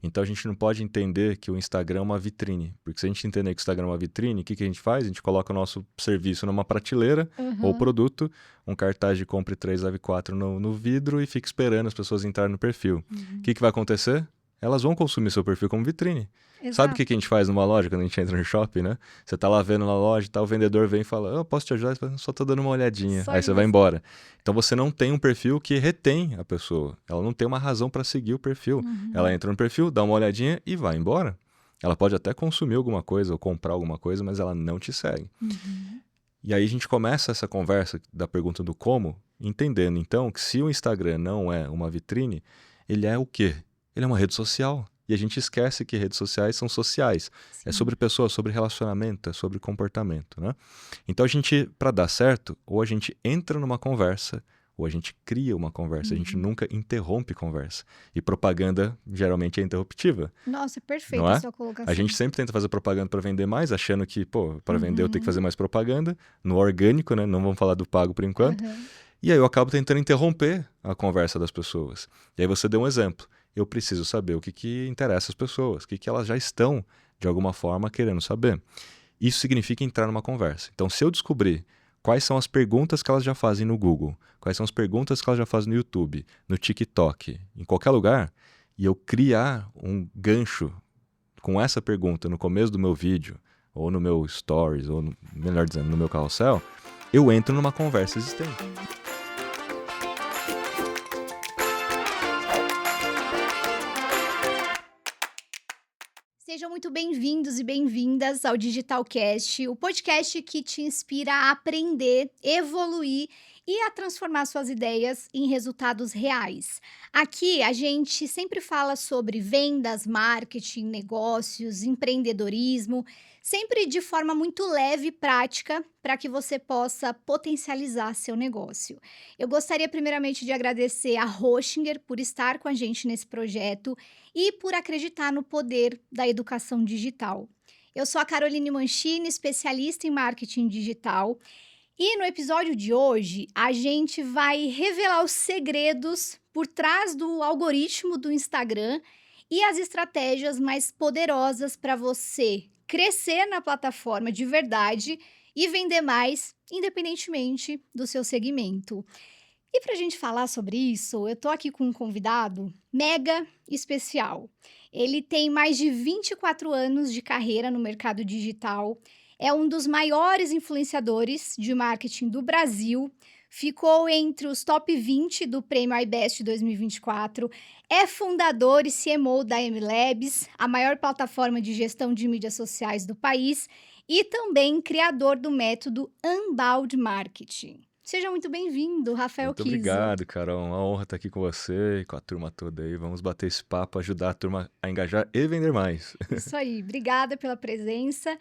Então a gente não pode entender que o Instagram é uma vitrine. Porque se a gente entender que o Instagram é uma vitrine, o que a gente faz? A gente coloca o nosso serviço numa prateleira ou Uhum. produto, um cartaz de compre 3, leve 4 no vidro e fica esperando as pessoas entrarem no perfil. O que vai acontecer? Elas vão consumir seu perfil como vitrine. Sabe o que Exato. a gente faz numa loja quando a gente entra no shopping, né? Você tá lá vendo na loja e tal, o vendedor vem e fala, eu posso te ajudar? Você fala, só tô dando uma olhadinha. Só Aí você vai isso. embora. Então você não tem um perfil que retém a pessoa. Ela não tem uma razão para seguir o perfil. Ela Uhum. entra no perfil, dá uma olhadinha e vai embora. Ela pode até consumir alguma coisa ou comprar alguma coisa, mas ela não te segue. Uhum. E aí a gente começa essa conversa da pergunta do como, entendendo então que se o Instagram não é uma vitrine, ele é o quê? Ele é uma rede social. E a gente esquece que redes sociais são sociais. É Sim. sobre pessoas, sobre relacionamento, é sobre comportamento, né? Então a gente, para dar certo, ou a gente entra numa conversa, ou a gente cria uma conversa. A gente Uhum. nunca interrompe conversa. E propaganda geralmente é interruptiva. Nossa, é Não perfeita a é? sua A gente colocação. sempre tenta fazer propaganda para vender mais, achando que, pô, para vender eu tenho que fazer Uhum. mais propaganda, no orgânico, né? Não vamos falar do pago por enquanto. Aham. E aí eu acabo tentando interromper a conversa das pessoas. E aí você deu um exemplo. Eu preciso saber o que interessa as pessoas, o que elas já estão, de alguma forma, querendo saber. Isso significa entrar numa conversa. Então, se eu descobrir quais são as perguntas que elas já fazem no Google, quais são as perguntas que elas já fazem no YouTube, no TikTok, em qualquer lugar, e eu criar um gancho com essa pergunta no começo do meu vídeo, ou no meu stories, ou melhor dizendo, no meu carrossel, eu entro numa conversa existente. Sejam muito bem-vindos e bem-vindas ao Digitalcast, o podcast que te inspira a aprender, evoluir e a transformar suas ideias em resultados reais. Aqui a gente sempre fala sobre vendas, marketing, negócios, empreendedorismo, sempre de forma muito leve e prática para que você possa potencializar seu negócio. Eu gostaria primeiramente de agradecer a Hoshinger por estar com a gente nesse projeto e por acreditar no poder da educação digital. Eu sou a Caroline Mancini, especialista em marketing digital, e no episódio de hoje a gente vai revelar os segredos por trás do algoritmo do Instagram e as estratégias mais poderosas para você crescer na plataforma de verdade e vender mais, independentemente do seu segmento. E para a gente falar sobre isso, eu tô aqui com um convidado mega especial. Ele tem mais de 24 anos de carreira no mercado digital, é um dos maiores influenciadores de marketing do Brasil, ficou entre os top 20 do Prêmio iBest 2024, é fundador e CMO da MLabs, a maior plataforma de gestão de mídias sociais do país, e também criador do método Unbound Marketing. Seja muito bem-vindo, Rafael Muito Kiso. obrigado, Carol. Uma honra estar aqui com você e com a turma toda aí. Vamos bater esse papo, ajudar a turma a engajar e vender mais. Isso aí, obrigada pela presença.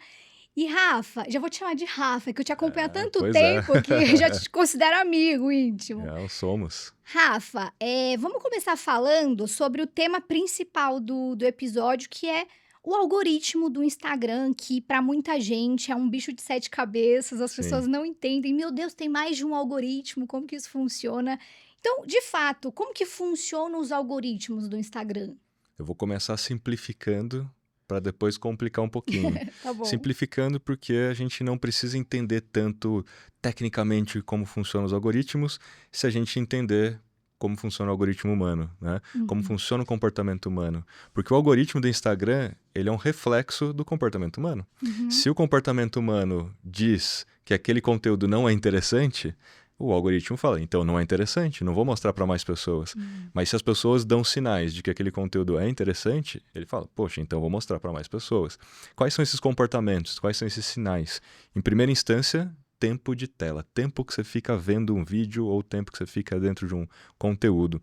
E Rafa, já vou te chamar de Rafa, que eu te acompanho há tanto Pois é. tempo que eu já te considero amigo íntimo. Já somos. Rafa, vamos começar falando sobre o tema principal do episódio, que é o algoritmo do Instagram, que para muita gente é um bicho de sete cabeças, as pessoas Sim. não entendem. Meu Deus, tem mais de um algoritmo, como que isso funciona? Então, de fato, como que funcionam os algoritmos do Instagram? Eu vou começar simplificando para depois complicar um pouquinho. Tá bom. Simplificando porque a gente não precisa entender tanto tecnicamente como funcionam os algoritmos, se a gente entender como funciona o algoritmo humano, né? Como Uhum, funciona o comportamento humano. Porque o algoritmo do Instagram, ele é um reflexo do comportamento humano. uhum, Se o comportamento humano diz que aquele conteúdo não é interessante, o algoritmo fala, então não é interessante, não vou mostrar para mais pessoas. uhum. Mas se as pessoas dão sinais de que aquele conteúdo é interessante, ele fala, poxa, então vou mostrar para mais pessoas. Quais são esses comportamentos? Quais são esses sinais? Em primeira instância, tempo de tela, tempo que você fica vendo um vídeo ou tempo que você fica dentro de um conteúdo.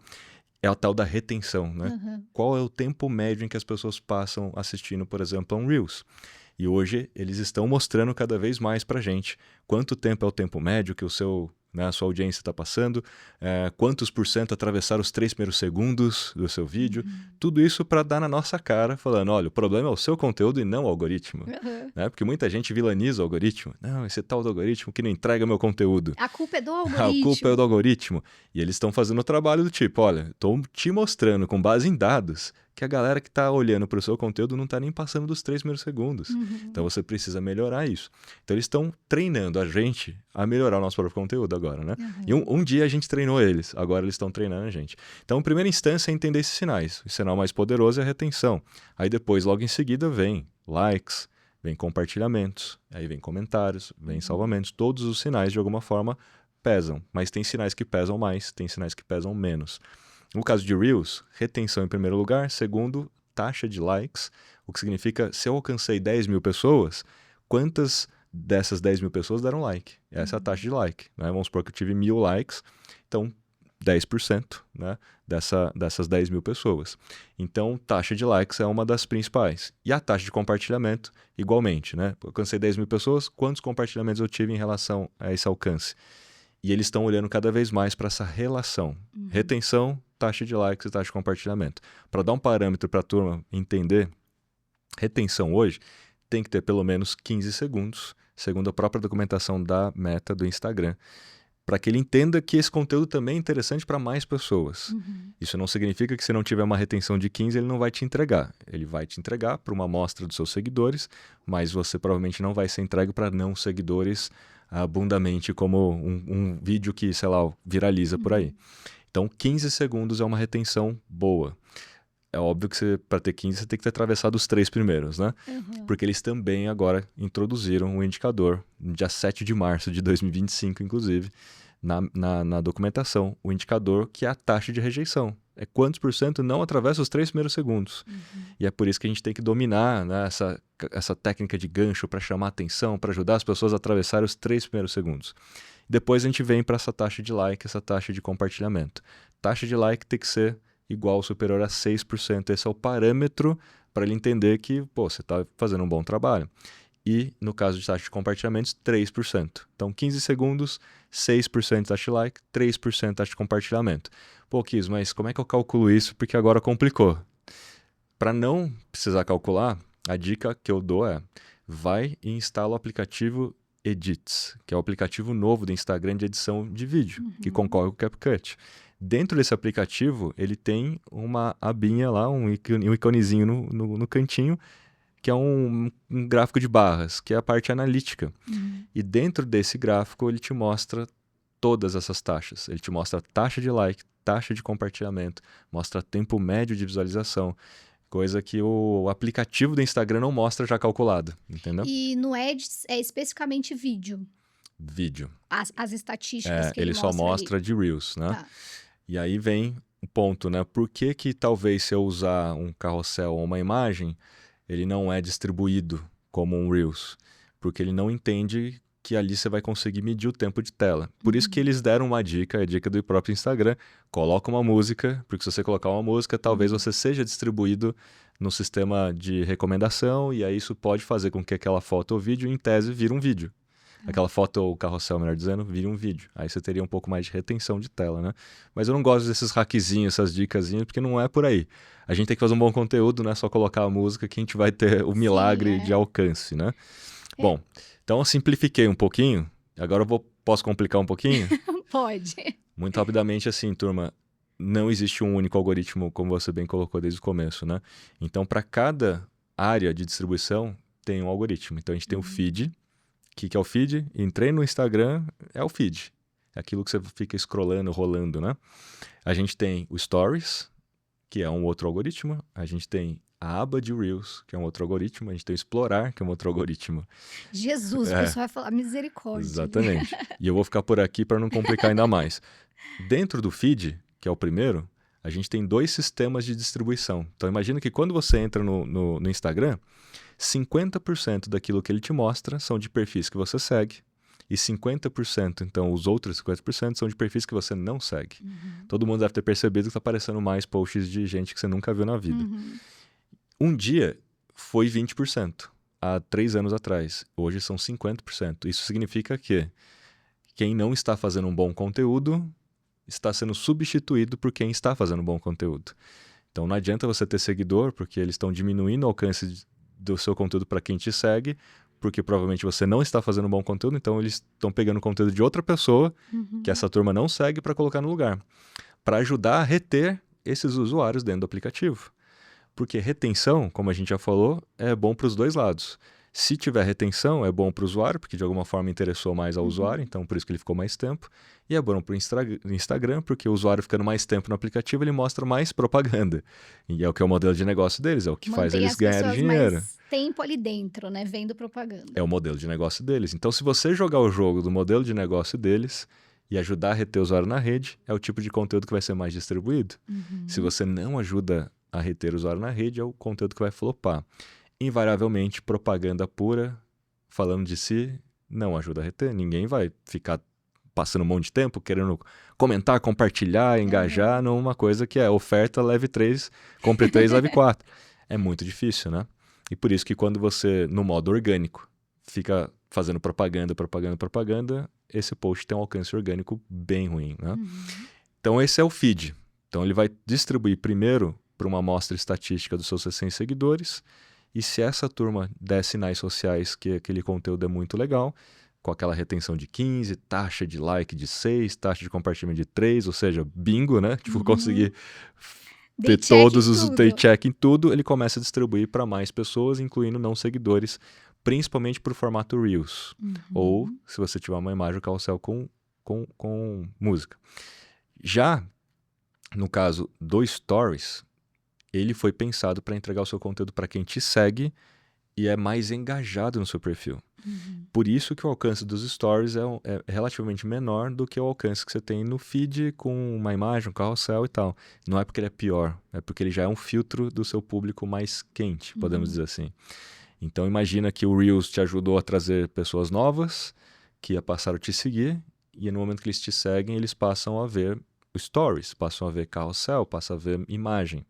É a tal da retenção, né? Aham. Qual é o tempo médio em que as pessoas passam assistindo, por exemplo, a um Reels? E hoje eles estão mostrando cada vez mais para gente quanto tempo é o tempo médio que a sua audiência está passando, quantos por cento atravessaram os 3 primeiros segundos do seu vídeo, Uhum. tudo isso para dar na nossa cara, falando, olha, o problema é o seu conteúdo e não o algoritmo. Aham. Né? Porque muita gente vilaniza o algoritmo. Não, esse tal do algoritmo que não entrega meu conteúdo. A culpa é do A culpa é do algoritmo. algoritmo. E eles estão fazendo o trabalho do tipo, olha, estou te mostrando com base em dados que a galera que está olhando para o seu conteúdo não está nem passando dos 3 primeiros segundos. Então você precisa melhorar isso. Então eles estão treinando a gente a melhorar o nosso próprio conteúdo agora, né? E um dia a gente treinou eles, agora eles estão treinando a gente. Então, a primeira instância é entender esses sinais. O sinal mais poderoso é a retenção. Aí depois, logo em seguida, vem likes, vem compartilhamentos, aí vem comentários, vem salvamentos. Todos os sinais, de alguma forma, pesam. Mas tem sinais que pesam mais, tem sinais que pesam menos. No caso de Reels, retenção em primeiro lugar. Segundo, taxa de likes, o que significa, se eu alcancei 10 mil pessoas, quantas dessas 10 mil pessoas deram like? Essa é a taxa de like, né? Vamos supor que eu tive 1.000 likes, então 10%, né, dessas 10 mil pessoas. Então, taxa de likes é uma das principais. E a taxa de compartilhamento, igualmente, né? Eu alcancei 10 mil pessoas, quantos compartilhamentos eu tive em relação a esse alcance? E eles estão olhando cada vez mais para essa relação. Retenção, taxa de likes e taxa de compartilhamento. Para dar um parâmetro para a turma entender, retenção hoje tem que ter pelo menos 15 segundos, segundo a própria documentação da Meta do Instagram, para que ele entenda que esse conteúdo também é interessante para mais pessoas. Isso não significa que se não tiver uma retenção de 15, ele não vai te entregar. Ele vai te entregar para uma amostra dos seus seguidores, mas você provavelmente não vai ser entregue para não seguidores abundamente, como um vídeo que, sei lá, viraliza por aí. Então, 15 segundos é uma retenção boa. É óbvio que para ter 15, você tem que ter atravessado os 3 primeiros, né? Porque eles também agora introduziram um indicador, no dia 7 de março de 2025, inclusive, na documentação, o indicador que é a taxa de rejeição. É quantos por cento não atravessa os 3 primeiros segundos. E é por isso que a gente tem que dominar, né, essa técnica de gancho para chamar atenção, para ajudar as pessoas a atravessar os 3 primeiros segundos. Depois a gente vem para essa taxa de like, essa taxa de compartilhamento. Taxa de like tem que ser igual ou superior a 6%. Esse é o parâmetro para ele entender que você está fazendo um bom trabalho. E, no caso de taxa de compartilhamentos, 3%. Então, 15 segundos, 6% taxa de like, 3% taxa de compartilhamento. Pô, Kis, mas como é que eu calculo isso? Porque agora complicou. Para não precisar calcular, a dica que eu dou é: vai e instala o aplicativo Edits, que é o aplicativo novo do Instagram de edição de vídeo, que concorre com o CapCut. Dentro desse aplicativo, ele tem uma abinha lá, um iconezinho no cantinho, que é um gráfico de barras, que é a parte analítica. E dentro desse gráfico, ele te mostra todas essas taxas. Ele te mostra a taxa de like, taxa de compartilhamento, mostra tempo médio de visualização, coisa que o aplicativo do Instagram não mostra já calculado, entendeu? E no Edits é especificamente vídeo? Vídeo. As estatísticas que ele só mostra ali de Reels, né? Tá. E aí vem o ponto, né? Por que talvez se eu usar um carrossel ou uma imagem, ele não é distribuído como um Reels? Porque ele não entende que ali você vai conseguir medir o tempo de tela. Por isso que eles deram uma dica, a dica do próprio Instagram: coloca uma música, porque se você colocar uma música, talvez você seja distribuído no sistema de recomendação, e aí isso pode fazer com que aquela foto ou vídeo, em tese, vire um vídeo. Aquela foto ou carrossel, melhor dizendo, vire um vídeo. Aí você teria um pouco mais de retenção de tela, né? Mas eu não gosto desses hackzinhos, essas dicasinhas, porque não é por aí. A gente tem que fazer um bom conteúdo, não é só colocar a música que a gente vai ter o milagre de alcance, né? Bom, então eu simplifiquei um pouquinho. Agora posso complicar um pouquinho? Pode. Muito rapidamente, assim, turma, não existe um único algoritmo, como você bem colocou desde o começo, né? Então, para cada área de distribuição, tem um algoritmo. Então, a gente tem o feed. O que é o feed? Entrei no Instagram, é o feed. É aquilo que você fica scrollando, rolando, né? A gente tem o Stories, que é um outro algoritmo. A gente tem a aba de Reels, que é um outro algoritmo. A gente tem o Explorar, que é um outro algoritmo. Jesus, o pessoal vai falar misericórdia. Exatamente. E eu vou ficar por aqui para não complicar ainda mais. Dentro do feed, que é o primeiro, a gente tem 2 sistemas de distribuição. Então, imagina que quando você entra no Instagram, 50% daquilo que ele te mostra são de perfis que você segue, e 50%, então os outros 50% são de perfis que você não segue. Todo mundo deve ter percebido que está aparecendo mais posts de gente que você nunca viu na vida. Um dia foi 20%, há 3 anos atrás. Hoje são 50%. Isso significa que quem não está fazendo um bom conteúdo está sendo substituído por quem está fazendo um bom conteúdo. Então não adianta você ter seguidor, porque eles estão diminuindo o alcance do seu conteúdo para quem te segue, porque provavelmente você não está fazendo um bom conteúdo, então eles estão pegando o conteúdo de outra pessoa, que essa turma não segue, para colocar no lugar, para ajudar a reter esses usuários dentro do aplicativo. Porque retenção, como a gente já falou, é bom para os dois lados. Se tiver retenção, é bom para o usuário, porque de alguma forma interessou mais ao usuário, então por isso que ele ficou mais tempo. E é bom para o Instagram, porque o usuário ficando mais tempo no aplicativo, ele mostra mais propaganda. E é o que é o modelo de negócio deles, é o que faz Mantém eles as ganharem pessoas dinheiro. mais tempo ali dentro, né? Vendo propaganda. É o modelo de negócio deles. Então, se você jogar o jogo do modelo de negócio deles e ajudar a reter o usuário na rede, é o tipo de conteúdo que vai ser mais distribuído. Se você não ajuda a reter o usuário na rede, é o conteúdo que vai flopar. Invariavelmente, propaganda pura, falando de si, não ajuda a reter. Ninguém vai ficar passando um monte de tempo querendo comentar, compartilhar, engajar numa coisa que é oferta, leve 3, compre 3, leve 4. É muito difícil, né? E por isso que quando você, no modo orgânico, fica fazendo propaganda, esse post tem um alcance orgânico bem ruim, né? Então esse é o feed. Então ele vai distribuir primeiro para uma amostra estatística dos seus 600 seguidores, e se essa turma der sinais sociais que aquele conteúdo é muito legal, com aquela retenção de 15, taxa de like de 6, taxa de compartilhamento de 3, ou seja, bingo, né? Tipo, conseguir ter todos os day check em tudo, ele começa a distribuir para mais pessoas, incluindo não seguidores, principalmente para o formato Reels. Ou, se você tiver uma imagem, o carrossel com música. Já, no caso do Stories, ele foi pensado para entregar o seu conteúdo para quem te segue e é mais engajado no seu perfil. Por isso que o alcance dos Stories é relativamente menor do que o alcance que você tem no feed com uma imagem, um carrossel e tal. Não é porque ele é pior, é porque ele já é um filtro do seu público mais quente, podemos dizer assim. Então imagina que o Reels te ajudou a trazer pessoas novas que passaram a te seguir, e no momento que eles te seguem, eles passam a ver o Stories, passam a ver carrossel, passam a ver imagem.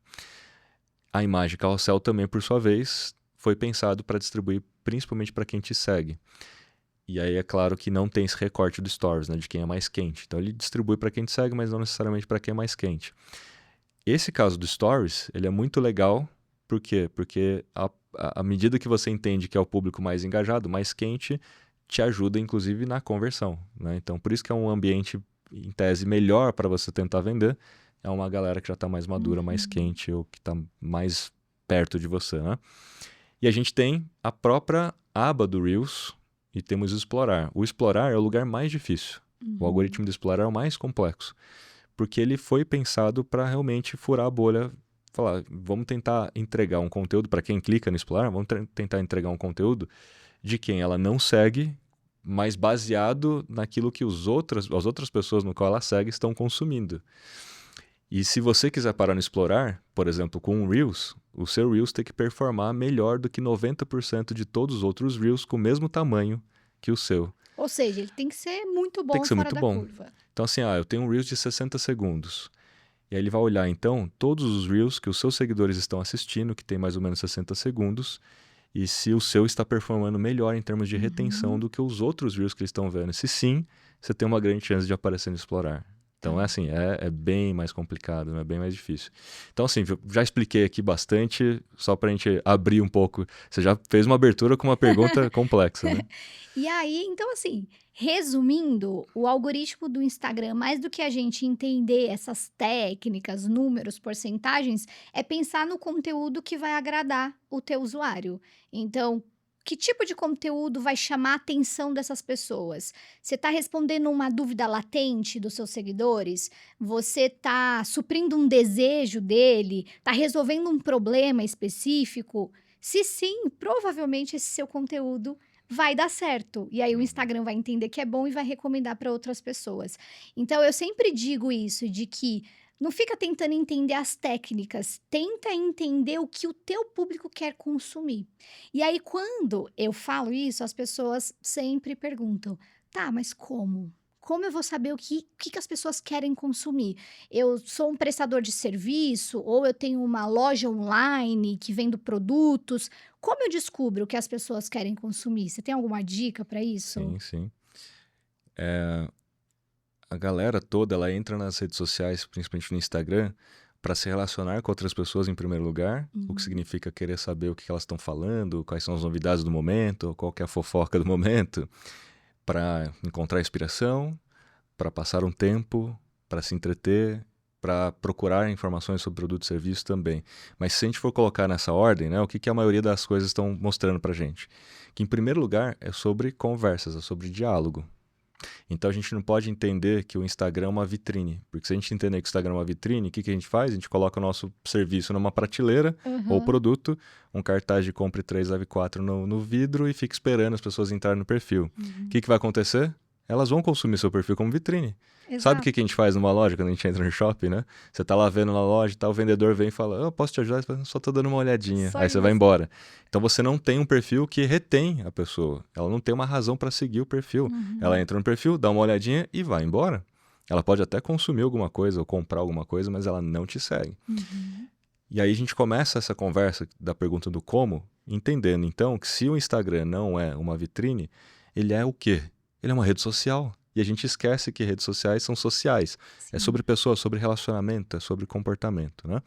A imagem carrossel também, por sua vez, foi pensado para distribuir principalmente para quem te segue. E aí é claro que não tem esse recorte do Stories, né, de quem é mais quente. Então ele distribui para quem te segue, mas não necessariamente para quem é mais quente. Esse caso do Stories, ele é muito legal. Por quê? Porque à medida que você entende que é o público mais engajado, mais quente, te ajuda inclusive na conversão, né? Então por isso que é um ambiente, em tese, melhor para você tentar vender. É uma galera que já está mais madura, mais quente, ou que está mais perto de você, né? E a gente tem a própria aba do Reels e temos o Explorar. O Explorar é o lugar mais difícil. O algoritmo do Explorar é o mais complexo, porque ele foi pensado para realmente furar a bolha, falar, vamos tentar entregar um conteúdo para quem clica no Explorar, vamos tentar entregar um conteúdo de quem ela não segue, mas baseado naquilo que as outras pessoas no qual ela segue estão consumindo. E se você quiser parar no Explorar, por exemplo, com um Reels, o seu Reels tem que performar melhor do que 90% de todos os outros Reels com o mesmo tamanho que o seu. Ou seja, ele tem que ser muito bom Tem que ser fora muito da bom. curva. Então assim, eu tenho um Reels de 60 segundos. E aí ele vai olhar, então, todos os Reels que os seus seguidores estão assistindo, que tem mais ou menos 60 segundos, e se o seu está performando melhor em termos de retenção do que os outros Reels que eles estão vendo. Se sim, você tem uma grande chance de aparecer no Explorar. Então, é bem mais complicado, né? Bem mais difícil. Então, assim, já expliquei aqui bastante, só para a gente abrir um pouco. Você já fez uma abertura com uma pergunta complexa, né? E aí, então assim, resumindo, o algoritmo do Instagram, mais do que a gente entender essas técnicas, números, porcentagens, é pensar no conteúdo que vai agradar o teu usuário. Então, que tipo de conteúdo vai chamar a atenção dessas pessoas? Você está respondendo uma dúvida latente dos seus seguidores? Você está suprindo um desejo dele? Está resolvendo um problema específico? Se sim, provavelmente esse seu conteúdo vai dar certo. E aí o Instagram vai entender que é bom e vai recomendar para outras pessoas. Então eu sempre digo isso, de que não fica tentando entender as técnicas, tenta entender o que o teu público quer consumir. E aí quando eu falo isso, as pessoas sempre perguntam: "Tá, mas como? Como eu vou saber o que as pessoas querem consumir? Eu sou um prestador de serviço ou eu tenho uma loja online que vendo produtos? Como eu descubro o que as pessoas querem consumir? Você tem alguma dica para isso?" Sim, sim. A galera toda, ela entra nas redes sociais, principalmente no Instagram, para se relacionar com outras pessoas em primeiro lugar, o que significa querer saber o que elas estão falando, quais são as novidades do momento, qual que é a fofoca do momento, para encontrar inspiração, para passar um tempo, para se entreter para procurar informações sobre produto e serviço também. Mas se a gente for colocar nessa ordem, né, o que a maioria das coisas estão mostrando para a gente? Que, em primeiro lugar, é sobre conversas, é sobre diálogo. Então, a gente não pode entender que o Instagram é uma vitrine. Porque se a gente entender que o Instagram é uma vitrine, o que a gente faz? A gente coloca o nosso serviço numa prateleira ou produto, um cartaz de compre 3, leve 4 no vidro e fica esperando as pessoas entrarem no perfil. O que vai acontecer? Elas vão consumir seu perfil como vitrine. Exato. Sabe o que a gente faz numa loja quando a gente entra no shopping, né? Você tá lá vendo na loja e tal, o vendedor vem e fala, eu posso te ajudar? Você fala, só tô dando uma olhadinha. Só Aí isso. você vai embora. Então você não tem um perfil que retém a pessoa. Ela não tem uma razão para seguir o perfil. Ela entra no perfil, dá uma olhadinha e vai embora. Ela pode até consumir alguma coisa ou comprar alguma coisa, mas ela não te segue. E aí a gente começa essa conversa da pergunta do como, entendendo então que se o Instagram não é uma vitrine, ele é o quê? Ele é uma rede social. E a gente esquece que redes sociais são sociais. Sim. É sobre pessoas, sobre relacionamento, é sobre comportamento, né?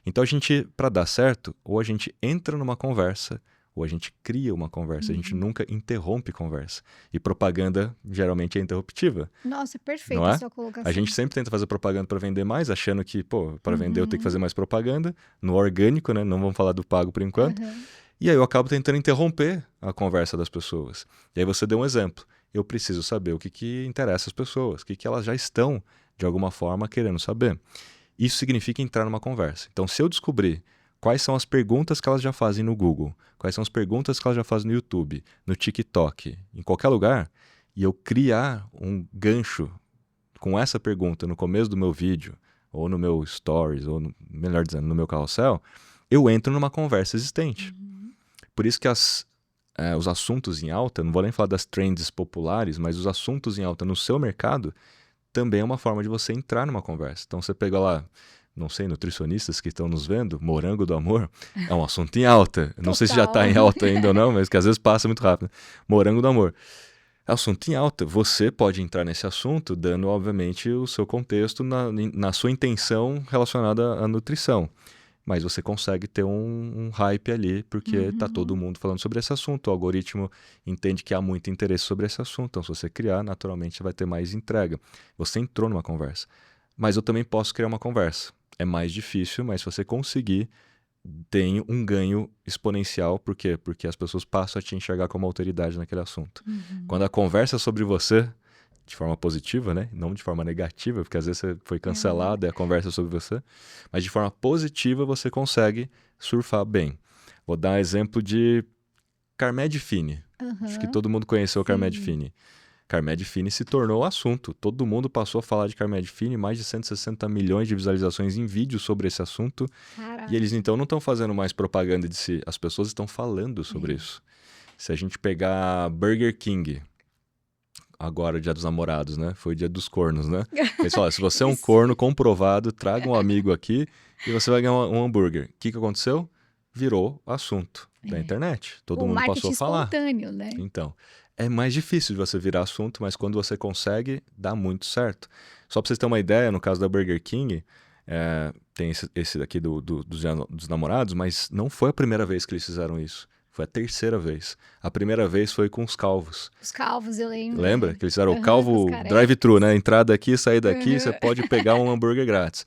Então a gente, para dar certo, ou a gente entra numa conversa, ou a gente cria uma conversa. A gente nunca interrompe conversa. E propaganda geralmente é interruptiva. Nossa, é perfeita Não é? a sua colocação. A gente sempre tenta fazer propaganda para vender mais, achando que, pô, para vender eu tenho que fazer mais propaganda. No orgânico, né? Não vamos falar do pago por enquanto. E aí eu acabo tentando interromper a conversa das pessoas. E aí você deu um exemplo. Eu preciso saber o que interessa as pessoas, o que elas já estão, de alguma forma, querendo saber. Isso significa entrar numa conversa. Então, se eu descobrir quais são as perguntas que elas já fazem no Google, quais são as perguntas que elas já fazem no YouTube, no TikTok, em qualquer lugar, e eu criar um gancho com essa pergunta no começo do meu vídeo, ou no meu stories, ou, melhor dizendo, no meu carrossel, eu entro numa conversa existente. Por isso que os assuntos em alta, não vou nem falar das trends populares, mas os assuntos em alta no seu mercado também é uma forma de você entrar numa conversa. Então você pega lá, não sei, nutricionistas que estão nos vendo, morango do amor, é um assunto em alta. Não sei se já está em alta ainda ou não, mas que às vezes passa muito rápido. Morango do amor. É assunto em alta. Você pode entrar nesse assunto dando, obviamente, o seu contexto na sua intenção relacionada à nutrição. Mas você consegue ter um hype ali, porque está todo mundo falando sobre esse assunto. O algoritmo entende que há muito interesse sobre esse assunto. Então, se você criar, naturalmente, você vai ter mais entrega. Você entrou numa conversa. Mas eu também posso criar uma conversa. É mais difícil, mas se você conseguir, tem um ganho exponencial. Por quê? Porque as pessoas passam a te enxergar como autoridade naquele assunto. Quando a conversa é sobre você, de forma positiva, né? Não de forma negativa, porque às vezes você foi cancelado e a conversa é sobre você. Mas de forma positiva você consegue surfar bem. Vou dar um exemplo de Carmed Fine. Acho que todo mundo conheceu o Carmed Fine. Carmed Fine se tornou o assunto. Todo mundo passou a falar de Carmed Fine, mais de 160 milhões de visualizações em vídeo sobre esse assunto. Caraca. E eles então não estão fazendo mais propaganda de si, as pessoas estão falando sobre isso. Se a gente pegar Burger King, agora, Dia dos Namorados, né? Foi o Dia dos Cornos, né? Eles falaram, se você é um corno comprovado, traga um amigo aqui e você vai ganhar um hambúrguer. O que aconteceu? Virou assunto da internet. Todo mundo passou a falar. Espontâneo, né? Então, é mais difícil de você virar assunto, mas quando você consegue, dá muito certo. Só para vocês terem uma ideia, no caso da Burger King, tem esse daqui dos namorados, mas não foi a primeira vez que eles fizeram isso. Foi a terceira vez. A primeira vez foi com os calvos. Os calvos, eu lembro. Lembra? Que eles fizeram o calvo drive-thru, né? Entrada aqui, sair daqui, você pode pegar um hambúrguer grátis.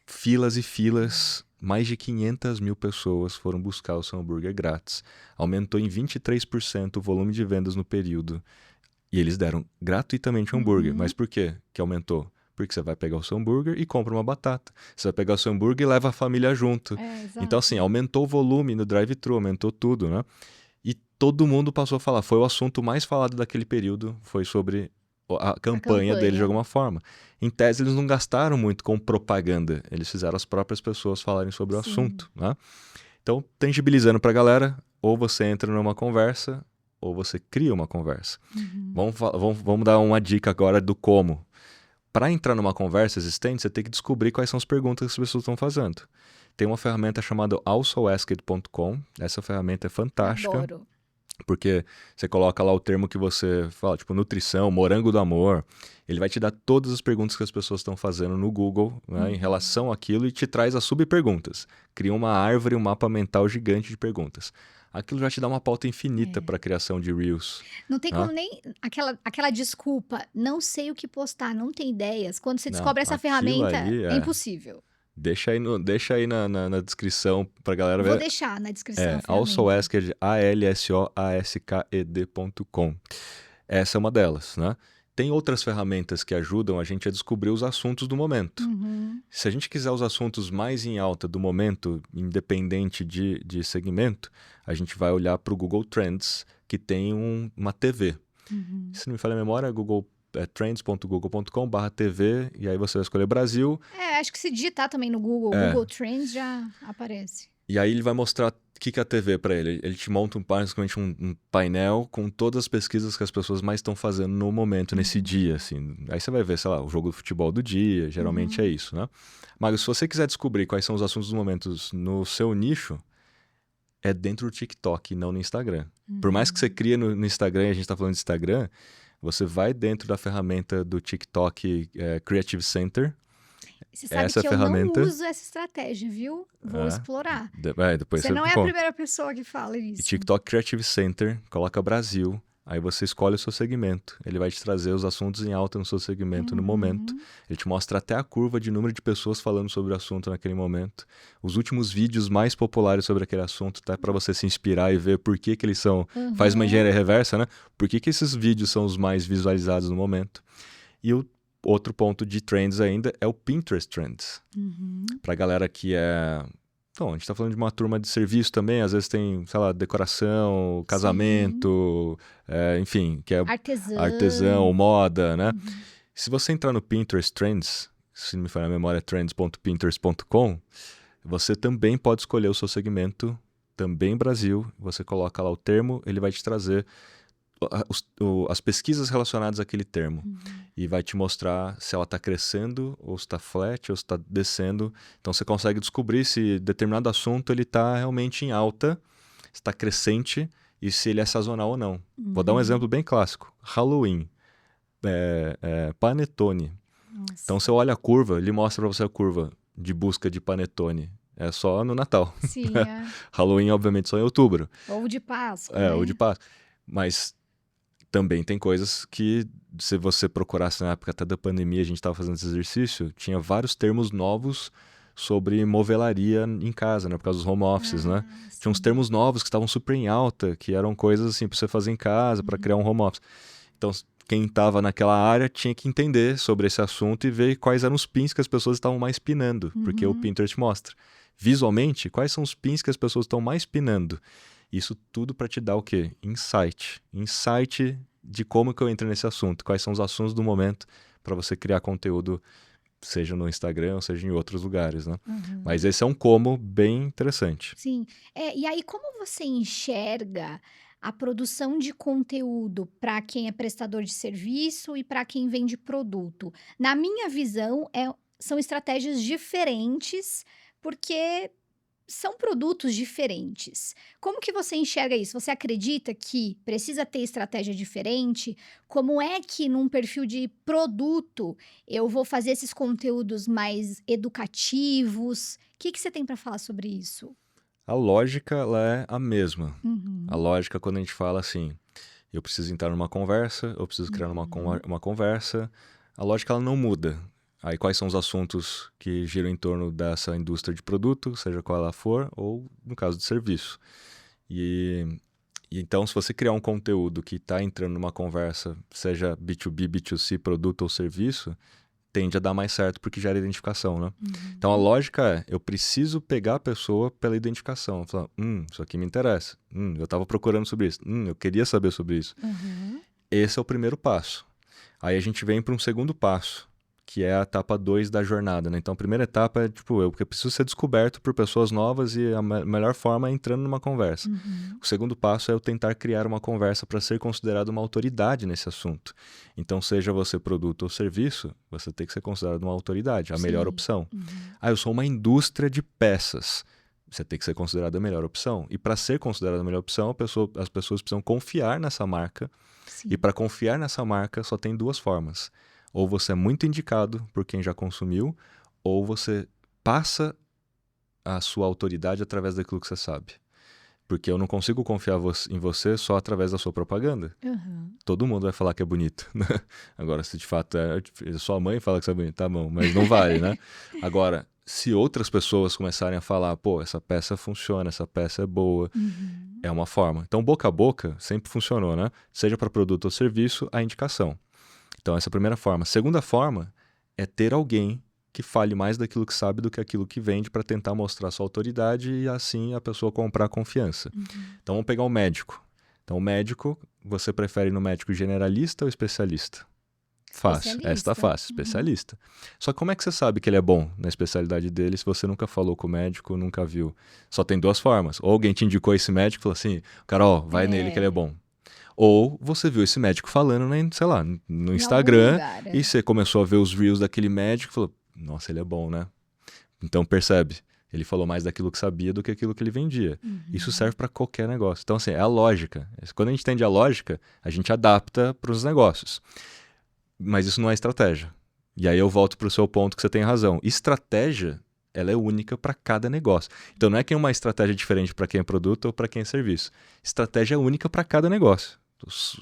Filas e filas, mais de 500 mil pessoas foram buscar o seu hambúrguer grátis. Aumentou em 23% o volume de vendas no período. E eles deram gratuitamente o hambúrguer. Mas por quê que aumentou? Porque você vai pegar o seu hambúrguer e compra uma batata. Você vai pegar o seu hambúrguer e leva a família junto. Então, assim, aumentou o volume no drive-thru, aumentou tudo, né? E todo mundo passou a falar. Foi o assunto mais falado daquele período, foi sobre a campanha dele de alguma forma. Em tese, eles não gastaram muito com propaganda. Eles fizeram as próprias pessoas falarem sobre o assunto, né? Então, tangibilizando pra galera, ou você entra numa conversa, ou você cria uma conversa. Vamos dar uma dica agora do como. Para entrar numa conversa existente, você tem que descobrir quais são as perguntas que as pessoas estão fazendo. Tem uma ferramenta chamada alsoasked.com. Essa ferramenta é fantástica. Adoro. Porque você coloca lá o termo que você fala, tipo nutrição, morango do amor. Ele vai te dar todas as perguntas que as pessoas estão fazendo no Google, né, em relação àquilo e te traz as subperguntas. Cria uma árvore, um mapa mental gigante de perguntas. aquilo já te dá uma pauta infinita É. para a criação de Reels. Não tem Né? como nem aquela desculpa, não sei o que postar, não tem ideias. Quando você Não, descobre essa aquilo ferramenta, ali é é. impossível. Deixa aí na descrição pra galera Vou ver. deixar na descrição a ferramenta. AlsoAsked, ALSOASKED.com. Essa é uma delas, né? Tem outras ferramentas que ajudam a gente a descobrir os assuntos do momento. Uhum. Se a gente quiser os assuntos mais em alta do momento, independente de segmento, a gente vai olhar para o Google Trends, que tem uma TV. Uhum. Se não me falha a memória, trends.google.com/TV, e aí você vai escolher Brasil. Acho que se digitar também no Google Trends já aparece. E aí ele vai mostrar o que é a TV para ele. Ele te monta basicamente um painel com todas as pesquisas que as pessoas mais estão fazendo no momento, nesse dia, assim. Aí você vai ver, sei lá, o jogo de futebol do dia, geralmente é isso, né? Mas se você quiser descobrir quais são os assuntos dos momentos no seu nicho, é dentro do TikTok, não no Instagram. Por mais que você crie no Instagram, e a gente está falando de Instagram, você vai dentro da ferramenta do TikTok Creative Center. Você sabe Essa que eu ferramenta não uso essa estratégia, viu? Vou explorar. Depois Você não é a primeira pessoa que fala E isso. TikTok Creative Center, coloca Brasil, aí você escolhe o seu segmento. Ele vai te trazer os assuntos em alta no seu segmento no momento. Ele te mostra até a curva de número de pessoas falando sobre o assunto naquele momento. Os últimos vídeos mais populares sobre aquele assunto, tá? Para você se inspirar e ver por que eles são... Faz uma engenharia reversa, né? Por que esses vídeos são os mais visualizados no momento. E o outro ponto de trends ainda é o Pinterest Trends. Pra galera que é... Então, a gente tá falando de uma turma de serviço também, às vezes tem, sei lá, decoração, casamento, enfim, que é artesão, moda, né? Se você entrar no Pinterest Trends, se não me falha a memória, é trends.pinterest.com, você também pode escolher o seu segmento, também Brasil, você coloca lá o termo, ele vai te trazer as pesquisas relacionadas àquele termo e vai te mostrar se ela está crescendo ou se está flat ou se está descendo. Então você consegue descobrir se determinado assunto ele está realmente em alta, se está crescente e se ele é sazonal ou não. Vou dar um exemplo bem clássico. Halloween, panetone. Nossa. Então você olha a curva, ele mostra para você a curva de busca de panetone. É só no Natal. Sim, Halloween, obviamente, só em outubro. Ou de Páscoa, né? Ou de Páscoa. Mas também tem coisas que, se você procurasse na época até da pandemia, a gente estava fazendo esse exercício, tinha vários termos novos sobre movelaria em casa, né? Por causa dos home offices, né? Sim. Tinha uns termos novos que estavam super em alta, que eram coisas assim para você fazer em casa, para criar um home office. Então, quem estava naquela área tinha que entender sobre esse assunto e ver quais eram os pins que as pessoas estavam mais pinando, porque o Pinterest mostra. Visualmente, quais são os pins que as pessoas estão mais pinando. Isso tudo para te dar o quê? Insight. Insight de como que eu entro nesse assunto, quais são os assuntos do momento para você criar conteúdo, seja no Instagram ou seja em outros lugares, né? Mas esse é um como bem interessante. Sim. E aí, como você enxerga a produção de conteúdo para quem é prestador de serviço e para quem vende produto? Na minha visão, são estratégias diferentes, porque são produtos diferentes. Como que você enxerga isso? Você acredita que precisa ter estratégia diferente? Como é que num perfil de produto eu vou fazer esses conteúdos mais educativos? O que você tem para falar sobre isso? A lógica, ela é a mesma. A lógica, quando a gente fala assim, eu preciso entrar numa conversa, eu preciso criar uma conversa, a lógica ela não muda. Aí quais são os assuntos que giram em torno dessa indústria de produto, seja qual ela for, ou no caso de serviço. E então, se você criar um conteúdo que está entrando numa conversa, seja B2B, B2C, produto ou serviço, tende a dar mais certo porque gera identificação, né? Então, a lógica é, eu preciso pegar a pessoa pela identificação. Falar, isso aqui me interessa. Eu estava procurando sobre isso. Eu queria saber sobre isso. Esse é o primeiro passo. Aí a gente vem para um segundo passo, que é a etapa 2 da jornada, né? Então, a primeira etapa é, eu preciso ser descoberto por pessoas novas e a melhor forma é entrando numa conversa. O segundo passo é eu tentar criar uma conversa para ser considerado uma autoridade nesse assunto. Então, seja você produto ou serviço, você tem que ser considerado uma autoridade, a melhor opção. Eu sou uma indústria de peças. Você tem que ser considerado a melhor opção. E para ser considerado a melhor opção, as pessoas precisam confiar nessa marca. Sim. E para confiar nessa marca, só tem duas formas. Ou você é muito indicado por quem já consumiu, ou você passa a sua autoridade através daquilo que você sabe. Porque eu não consigo confiar em você só através da sua propaganda. Aham. Todo mundo vai falar que é bonito, né? Agora, se de fato sua mãe fala que isso é bonito, tá bom, mas não vale, né? Agora, se outras pessoas começarem a falar, pô, essa peça funciona, essa peça é boa, Uhum. é uma forma. Então, boca a boca sempre funcionou, né? Seja para produto ou serviço, a indicação. Então, essa é a primeira forma. Segunda forma é ter alguém que fale mais daquilo que sabe do que aquilo que vende para tentar mostrar sua autoridade e assim a pessoa comprar confiança. Uhum. Então, vamos pegar o médico. Então, o médico, você prefere no médico generalista ou especialista? Fácil. Essa tá Especialista. fácil, especialista. Só que como é que você sabe que ele é bom na especialidade dele se você nunca falou com o médico, nunca viu? Só tem duas formas. Ou alguém te indicou esse médico e falou assim, Carol, vai nele que ele é bom. Ou você viu esse médico falando, sei lá, no Em algum Instagram lugar. e você começou a ver os reels daquele médico e falou, nossa, ele é bom, né? Então percebe, ele falou mais daquilo que sabia do que aquilo que ele vendia. Uhum. Isso serve para qualquer negócio. Então, assim, é a lógica. Quando a gente entende a lógica, a gente adapta para os negócios. Mas isso não é estratégia. E aí eu volto para o seu ponto que você tem razão. Estratégia, ela é única para cada negócio. Então não é que é uma estratégia diferente para quem é produto ou para quem é serviço. Estratégia é única para cada negócio.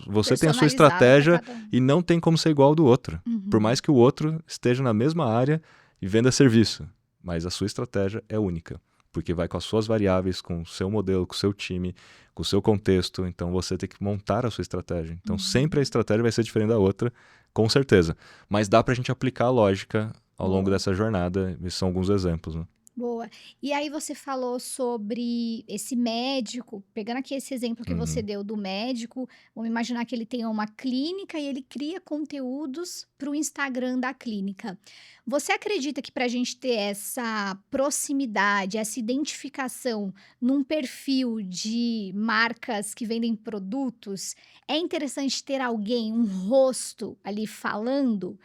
Você tem a sua Personalizada pra estratégia cada um. e não tem como ser igual ao do outro. Uhum. Por mais que o outro esteja na mesma área e venda serviço. Mas a sua estratégia é única. Porque vai com as suas variáveis, com o seu modelo, com o seu time, com o seu contexto. Então você tem que montar a sua estratégia. Então sempre a estratégia vai ser diferente da outra, com certeza. Mas dá pra gente aplicar a lógica ao longo Boa. dessa jornada. Esses são alguns exemplos, né? Boa. E aí você falou sobre esse médico, pegando aqui esse exemplo que você deu do médico, vamos imaginar que ele tem uma clínica e ele cria conteúdos para o Instagram da clínica. Você acredita que para a gente ter essa proximidade, essa identificação num perfil de marcas que vendem produtos, é interessante ter alguém, um rosto ali falando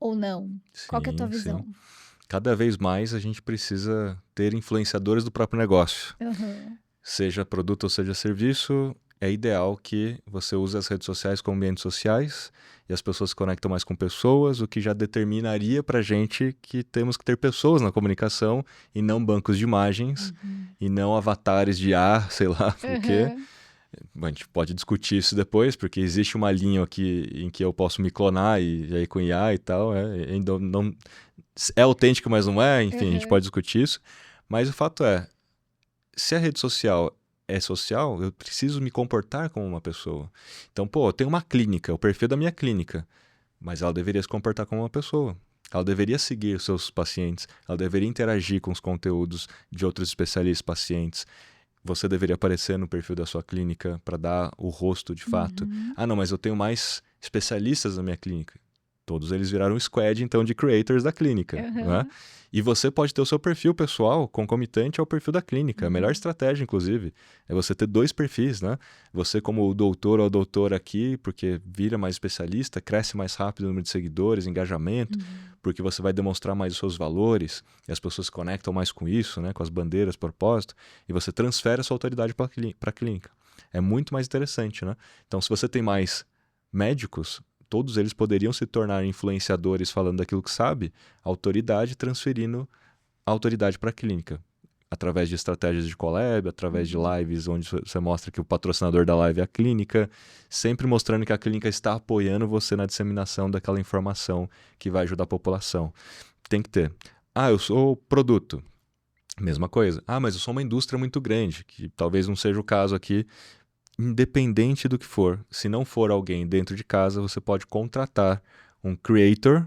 ou não? Qual que é a tua Sim, sim. visão? Cada vez mais a gente precisa ter influenciadores do próprio negócio. Aham. Seja produto ou seja serviço, é ideal que você use as redes sociais como ambientes sociais e as pessoas se conectam mais com pessoas, o que já determinaria para a gente que temos que ter pessoas na comunicação e não bancos de imagens e não avatares de ar, sei lá o quê. Aham. A gente pode discutir isso depois, porque existe uma linha aqui em que eu posso me clonar e aí com IA e tal. Ainda não, é autêntico, mas não é. Enfim, a gente Aham. pode discutir isso. Mas o fato é, se a rede social é social, eu preciso me comportar como uma pessoa. Então, pô, eu tenho uma clínica, o perfil da minha clínica, mas ela deveria se comportar como uma pessoa. Ela deveria seguir os seus pacientes, ela deveria interagir com os conteúdos de outros especialistas pacientes. Você deveria aparecer no perfil da sua clínica para dar o rosto de fato. Uhum. Ah, não, mas eu tenho mais especialistas na minha clínica. Todos eles viraram um squad, então, de creators da clínica. Aham. Né? E você pode ter o seu perfil pessoal concomitante ao perfil da clínica. A melhor estratégia, inclusive, é você ter dois perfis, né? Você como o doutor ou a doutora aqui, porque vira mais especialista, cresce mais rápido o número de seguidores, engajamento, porque você vai demonstrar mais os seus valores e as pessoas se conectam mais com isso, né? Com as bandeiras, propósito, e você transfere a sua autoridade para a clínica. É muito mais interessante, né? Então, se você tem mais médicos, todos eles poderiam se tornar influenciadores falando daquilo que sabe, autoridade transferindo a autoridade para a clínica. Através de estratégias de collab, através de lives onde você mostra que o patrocinador da live é a clínica, sempre mostrando que a clínica está apoiando você na disseminação daquela informação que vai ajudar a população. Tem que ter. Ah, eu sou produto. Mesma coisa. Ah, mas eu sou uma indústria muito grande, que talvez não seja o caso aqui. Independente do que for, se não for alguém dentro de casa, você pode contratar um creator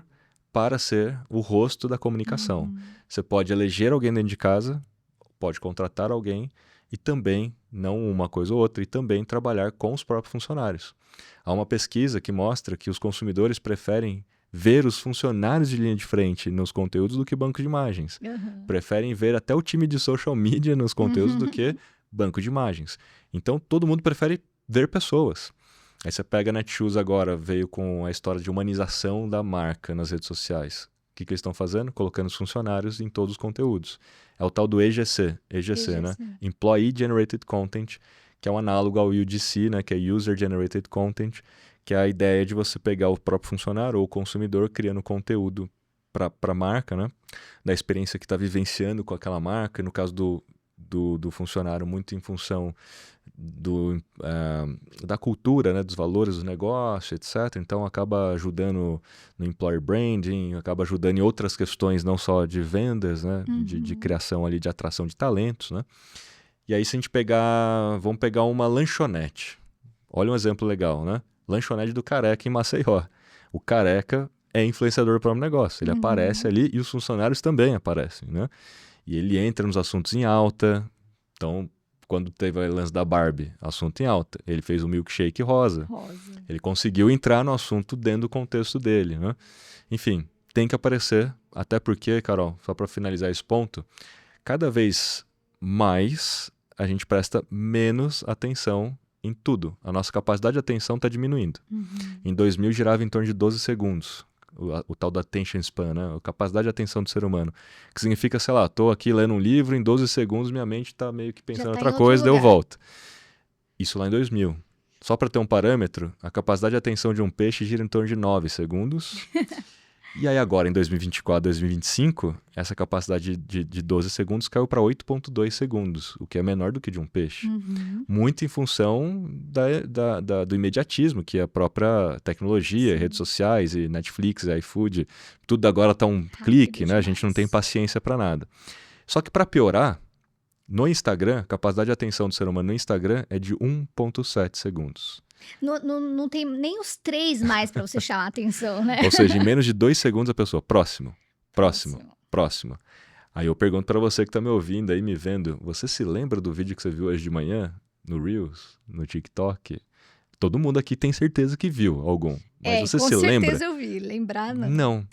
para ser o rosto da comunicação. Você pode eleger alguém dentro de casa, pode contratar alguém e também, não uma coisa ou outra, e também trabalhar com os próprios funcionários. Há uma pesquisa que mostra que os consumidores preferem ver os funcionários de linha de frente nos conteúdos do que banco de imagens. Aham. Preferem ver até o time de social media nos conteúdos do que banco de imagens. Então, todo mundo prefere ver pessoas. Aí você pega a Netshoes agora, veio com a história de humanização da marca nas redes sociais. O que eles estão fazendo? Colocando os funcionários em todos os conteúdos. É o tal do EGC, né? Employee Generated Content, que é um análogo ao UGC, né? Que é User Generated Content, que é a ideia de você pegar o próprio funcionário ou o consumidor criando conteúdo para a marca, né? Da experiência que está vivenciando com aquela marca. No caso do funcionário muito em função da cultura, né, dos valores do negócio, etc. Então acaba ajudando no employer branding, acaba ajudando em outras questões, não só de vendas, né, de criação ali, de atração de talentos, né? E aí se a gente vamos pegar uma lanchonete. Olha um exemplo legal, né? Lanchonete do Careca em Maceió. O Careca é influenciador do próprio negócio. Ele aparece ali e os funcionários também aparecem, né? E ele entra nos assuntos em alta. Então, quando teve o lance da Barbie, assunto em alta, ele fez o milkshake rosa. Ele conseguiu entrar no assunto dentro do contexto dele, né? Enfim, tem que aparecer, até porque, Carol, só para finalizar esse ponto, cada vez mais a gente presta menos atenção em tudo. A nossa capacidade de atenção está diminuindo. Em 2000 girava em torno de 12 segundos. O tal da attention span, né? A capacidade de atenção do ser humano. Que significa, sei lá, estou aqui lendo um livro, em 12 segundos minha mente está meio que pensando em outra coisa, daí eu volto. Isso lá em 2000. Só para ter um parâmetro, a capacidade de atenção de um peixe gira em torno de 9 segundos. E aí agora, em 2024, 2025, essa capacidade de 12 segundos caiu para 8,2 segundos, o que é menor do que de um peixe. Muito em função do imediatismo, que é a própria tecnologia, redes sociais, e Netflix, e iFood, tudo agora está um clique, né? A gente não tem paciência para nada. Só que para piorar, no Instagram, a capacidade de atenção do ser humano no Instagram é de 1,7 segundos. Não tem nem os 3 mais para você chamar a atenção, né? Ou seja, em menos de 2 segundos a pessoa, próximo. Aí eu pergunto para você que tá me ouvindo aí, me vendo, você se lembra do vídeo que você viu hoje de manhã? No Reels? No TikTok? Todo mundo aqui tem certeza que viu algum. Mas você se lembra? Com certeza eu vi, lembrar não. Não.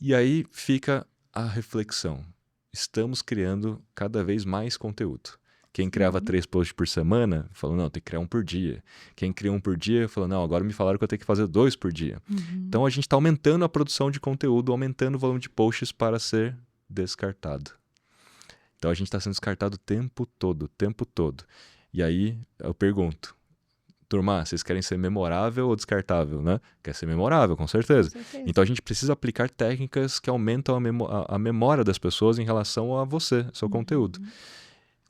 E aí fica a reflexão. Estamos criando cada vez mais conteúdo. Quem criava 3 posts por semana, falou, não, tem que criar 1 por dia. Quem cria 1 por dia, falou, não, agora me falaram que eu tenho que fazer 2 por dia. Então a gente está aumentando a produção de conteúdo, aumentando o volume de posts para ser descartado. Então a gente está sendo descartado o tempo todo. E aí eu pergunto, turma, vocês querem ser memorável ou descartável, né? Quer ser memorável, com certeza. Então a gente precisa aplicar técnicas que aumentam a memória das pessoas em relação a você, seu conteúdo.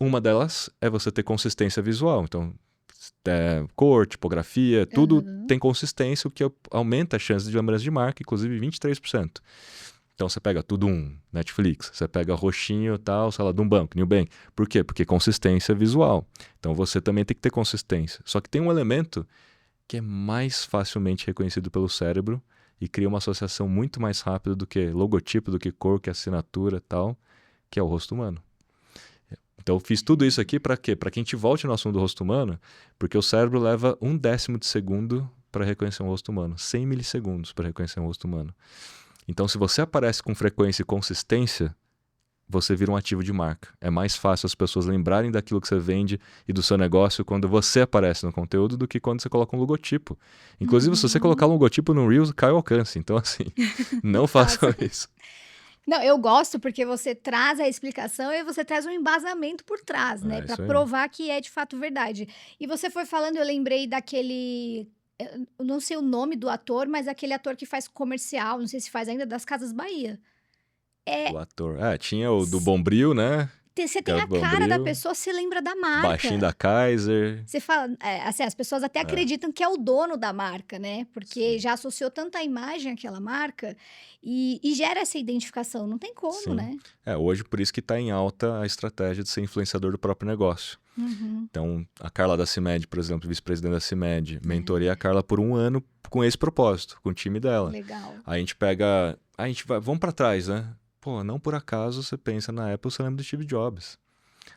Uma delas é você ter consistência visual. Então, cor, tipografia, tudo tem consistência, o que aumenta a chance de lembrança de marca, inclusive 23%. Então, você pega tudo Netflix, você pega roxinho e tal, sei lá, de um banco, Nubank. Por quê? Porque consistência visual. Então, você também tem que ter consistência. Só que tem um elemento que é mais facilmente reconhecido pelo cérebro e cria uma associação muito mais rápida do que logotipo, do que cor, que assinatura e tal, que é o rosto humano. Então, eu fiz tudo isso aqui para quê? Para que a gente volte no assunto do rosto humano, porque o cérebro leva 1/10 de segundo para reconhecer um rosto humano, 100 milissegundos para reconhecer um rosto humano. Então, se você aparece com frequência e consistência, você vira um ativo de marca. É mais fácil as pessoas lembrarem daquilo que você vende e do seu negócio quando você aparece no conteúdo do que quando você coloca um logotipo. Inclusive, se você colocar um logotipo no Reels, cai o alcance. Então, assim, não façam isso. Não, eu gosto porque você traz a explicação e você traz um embasamento por trás, né? Para provar que é de fato verdade. E você foi falando, eu lembrei daquele... Eu não sei o nome do ator, mas aquele ator que faz comercial, não sei se faz ainda, das Casas Bahia. O ator. Tinha o do Bombril, né? Você tem a cara da pessoa, você lembra da marca. Baixinho da Kaiser. Você fala, assim, as pessoas até acreditam que é o dono da marca, né? Porque já associou tanta imagem àquela marca e gera essa identificação. Não tem como, né? Hoje por isso que está em alta a estratégia de ser influenciador do próprio negócio. Então, a Carla da CIMED, por exemplo, vice-presidente da CIMED, mentorei a Carla por 1 ano com esse propósito, com o time dela. Legal. Aí a gente pega, vamos para trás, né? Pô, não por acaso você pensa na Apple, você lembra do Steve Jobs.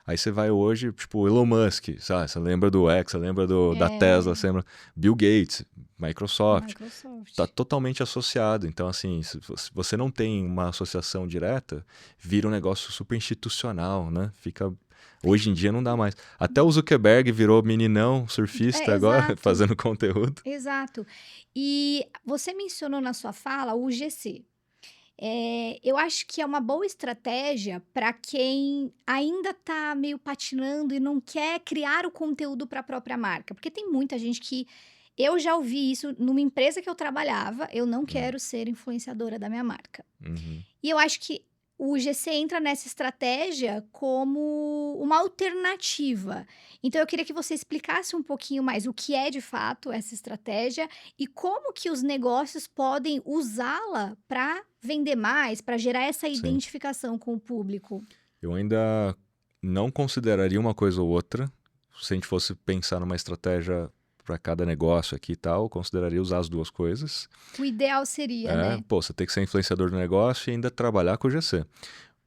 Aí você vai hoje, tipo, Elon Musk, sabe? Você lembra do X, você lembra da Tesla, você lembra Bill Gates, Microsoft. Tá totalmente associado. Então, assim, se você não tem uma associação direta, vira um negócio super institucional, né? Hoje em dia não dá mais. Até o Zuckerberg virou meninão, surfista agora, fazendo conteúdo. Exato. E você mencionou na sua fala o GC. Eu acho que é uma boa estratégia para quem ainda está meio patinando e não quer criar o conteúdo para a própria marca. Porque tem muita gente que... Eu já ouvi isso numa empresa que eu trabalhava, eu não quero ser influenciadora da minha marca. E eu acho que o GC entra nessa estratégia como uma alternativa. Então eu queria que você explicasse um pouquinho mais o que é de fato essa estratégia e como que os negócios podem usá-la para vender mais, para gerar essa Sim. identificação com o público. Eu ainda não consideraria uma coisa ou outra. Se a gente fosse pensar numa estratégia para cada negócio aqui e tal, eu consideraria usar as duas coisas. O ideal seria, né? Você tem que ser influenciador do negócio e ainda trabalhar com o GC.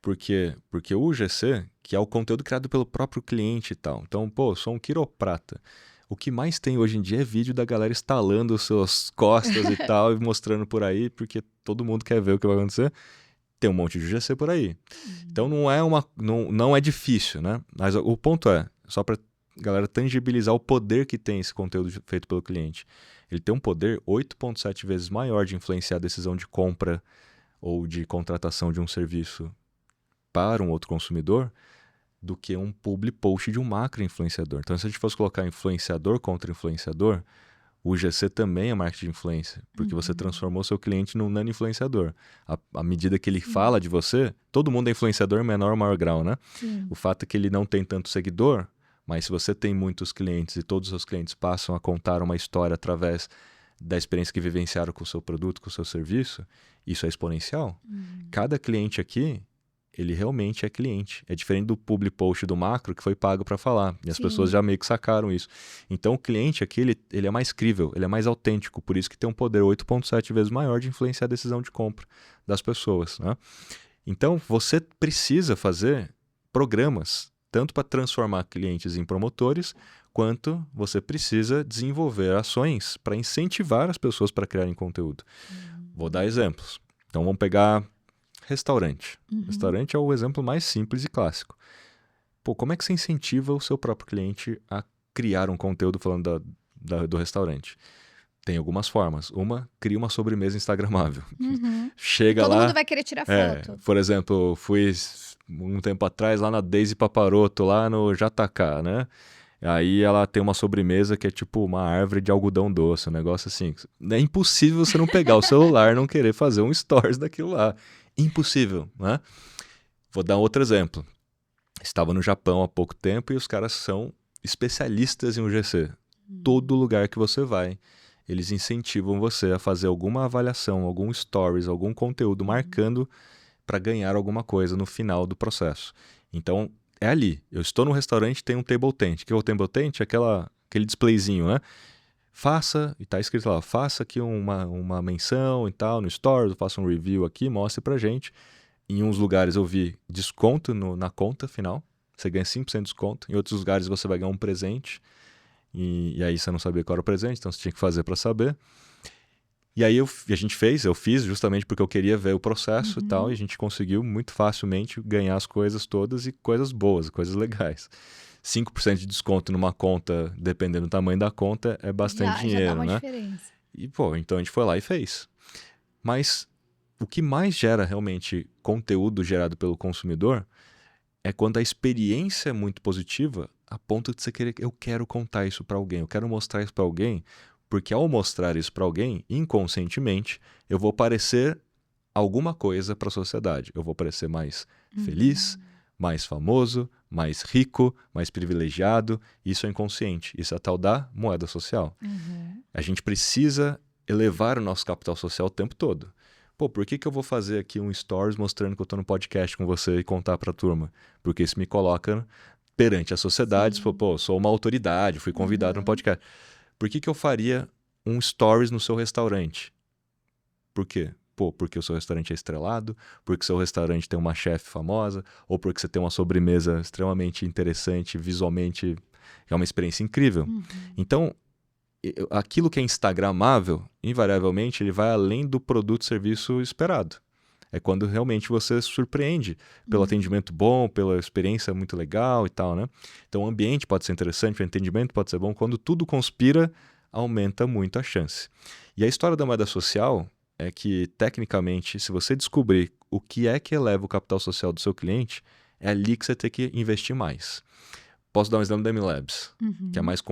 Por quê? Porque o GC, que é o conteúdo criado pelo próprio cliente e tal. Então, eu sou um quiroprata. O que mais tem hoje em dia é vídeo da galera estalando as suas costas e tal, e mostrando por aí, porque todo mundo quer ver o que vai acontecer. Tem um monte de GC por aí. Então não é difícil, né? Mas o ponto é, só para galera tangibilizar o poder que tem esse conteúdo feito pelo cliente. Ele tem um poder 8,7 vezes maior de influenciar a decisão de compra ou de contratação de um serviço para um outro consumidor do que um public post de um macro influenciador. Então, se a gente fosse colocar influenciador contra influenciador, o GC também é marketing de influência, porque você transformou seu cliente num nano influenciador. À medida que ele fala de você, todo mundo é influenciador em menor ou maior grau, né? Sim. O fato é que ele não tem tanto seguidor, mas se você tem muitos clientes e todos os seus clientes passam a contar uma história através da experiência que vivenciaram com o seu produto, com o seu serviço, isso é exponencial. Cada cliente aqui, ele realmente é cliente. É diferente do public post do macro que foi pago para falar. E as Sim. pessoas já meio que sacaram isso. Então o cliente aqui, ele é mais crível, ele é mais autêntico. Por isso que tem um poder 8,7 vezes maior de influenciar a decisão de compra das pessoas, né? Então você precisa fazer programas, tanto para transformar clientes em promotores, quanto você precisa desenvolver ações para incentivar as pessoas para criarem conteúdo. Vou dar exemplos. Então vamos pegar restaurante. Restaurante é o exemplo mais simples e clássico. Como é que você incentiva o seu próprio cliente a criar um conteúdo falando do restaurante? Tem algumas formas. Uma, cria uma sobremesa instagramável. Chega Todo lá... mundo vai querer tirar foto. Por exemplo, fui um tempo atrás lá na Daisy Paparoto, lá no Jatacá, né? Aí ela tem uma sobremesa que é tipo uma árvore de algodão doce, um negócio assim. É impossível você não pegar o celular e não querer fazer um stories daquilo lá. Impossível, né? Vou dar outro exemplo. Estava no Japão há pouco tempo e os caras são especialistas em UGC. Todo lugar que você vai, eles incentivam você a fazer alguma avaliação, algum stories, algum conteúdo marcando para ganhar alguma coisa no final do processo. Então, é ali. Eu estou no restaurante, tem um table tent. O que é o table tent? É aquele displayzinho, né? Faça, e tá escrito lá, faça aqui uma menção e tal no stories, faça um review aqui, mostre pra gente. Em uns lugares eu vi desconto na conta final, você ganha 5% de desconto. Em outros lugares você vai ganhar um presente. E aí você não sabia qual era o presente, então você tinha que fazer para saber. E aí eu fiz justamente porque eu queria ver o processo e tal, e a gente conseguiu muito facilmente ganhar as coisas todas e coisas boas, coisas legais. 5% de desconto numa conta, dependendo do tamanho da conta, é bastante dinheiro, já dá uma né? diferença. E, então a gente foi lá e fez. Mas o que mais gera realmente conteúdo gerado pelo consumidor é quando a experiência é muito positiva, a ponto de você querer, eu quero contar isso para alguém, eu quero mostrar isso para alguém, porque ao mostrar isso para alguém, inconscientemente, eu vou parecer alguma coisa para a sociedade. Eu vou parecer mais feliz, mais famoso, mais rico, mais privilegiado. Isso é inconsciente. Isso é a tal da moeda social. A gente precisa elevar o nosso capital social o tempo todo. Por que eu vou fazer aqui um stories mostrando que eu estou no podcast com você e contar para a turma? Porque isso me coloca perante a sociedade. Sou uma autoridade, fui convidado no podcast. Por que eu faria um stories no seu restaurante? Por quê? Porque o seu restaurante é estrelado, porque o seu restaurante tem uma chefe famosa, ou porque você tem uma sobremesa extremamente interessante, visualmente, é uma experiência incrível. Então, aquilo que é instagramável, invariavelmente, ele vai além do produto e serviço esperado. É quando realmente você se surpreende pelo atendimento bom, pela experiência muito legal e tal, né? Então o ambiente pode ser interessante, o atendimento pode ser bom. Quando tudo conspira, aumenta muito a chance. E a história da moeda social é que, tecnicamente, se você descobrir o que é que eleva o capital social do seu cliente, é ali que você tem que investir mais. Posso dar um exemplo da MLabs, que é mais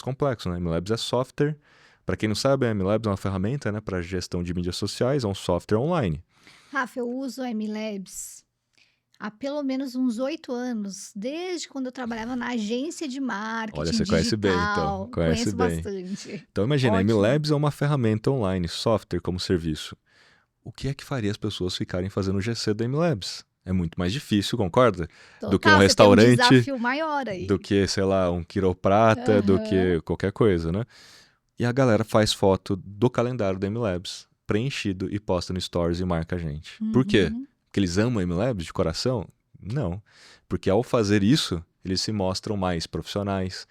complexo, né? MLabs é software. Para quem não sabe, a MLabs é uma ferramenta, né, para gestão de mídias sociais, é um software online. Rafa, eu uso a MLabs Há pelo menos uns 8 anos, desde quando eu trabalhava na agência de Olha, marketing você conhece bem, então. digital, Conhece conheço bem. bastante. Então, imagina, a Ótimo. MLabs é uma ferramenta online, software como serviço. O que é que faria as pessoas ficarem fazendo o GC da MLabs? É muito mais difícil, concorda? Do que um Total, você tem um restaurante, desafio maior do aí. que, sei lá, um quiroprata, do Aham. que qualquer coisa, né? E a galera faz foto do calendário da MLabs, preenchido, e posta no Stories e marca a gente. Por quê? Uhum. Porque eles amam a MLabs de coração? Não. Porque ao fazer isso, eles se mostram mais profissionais,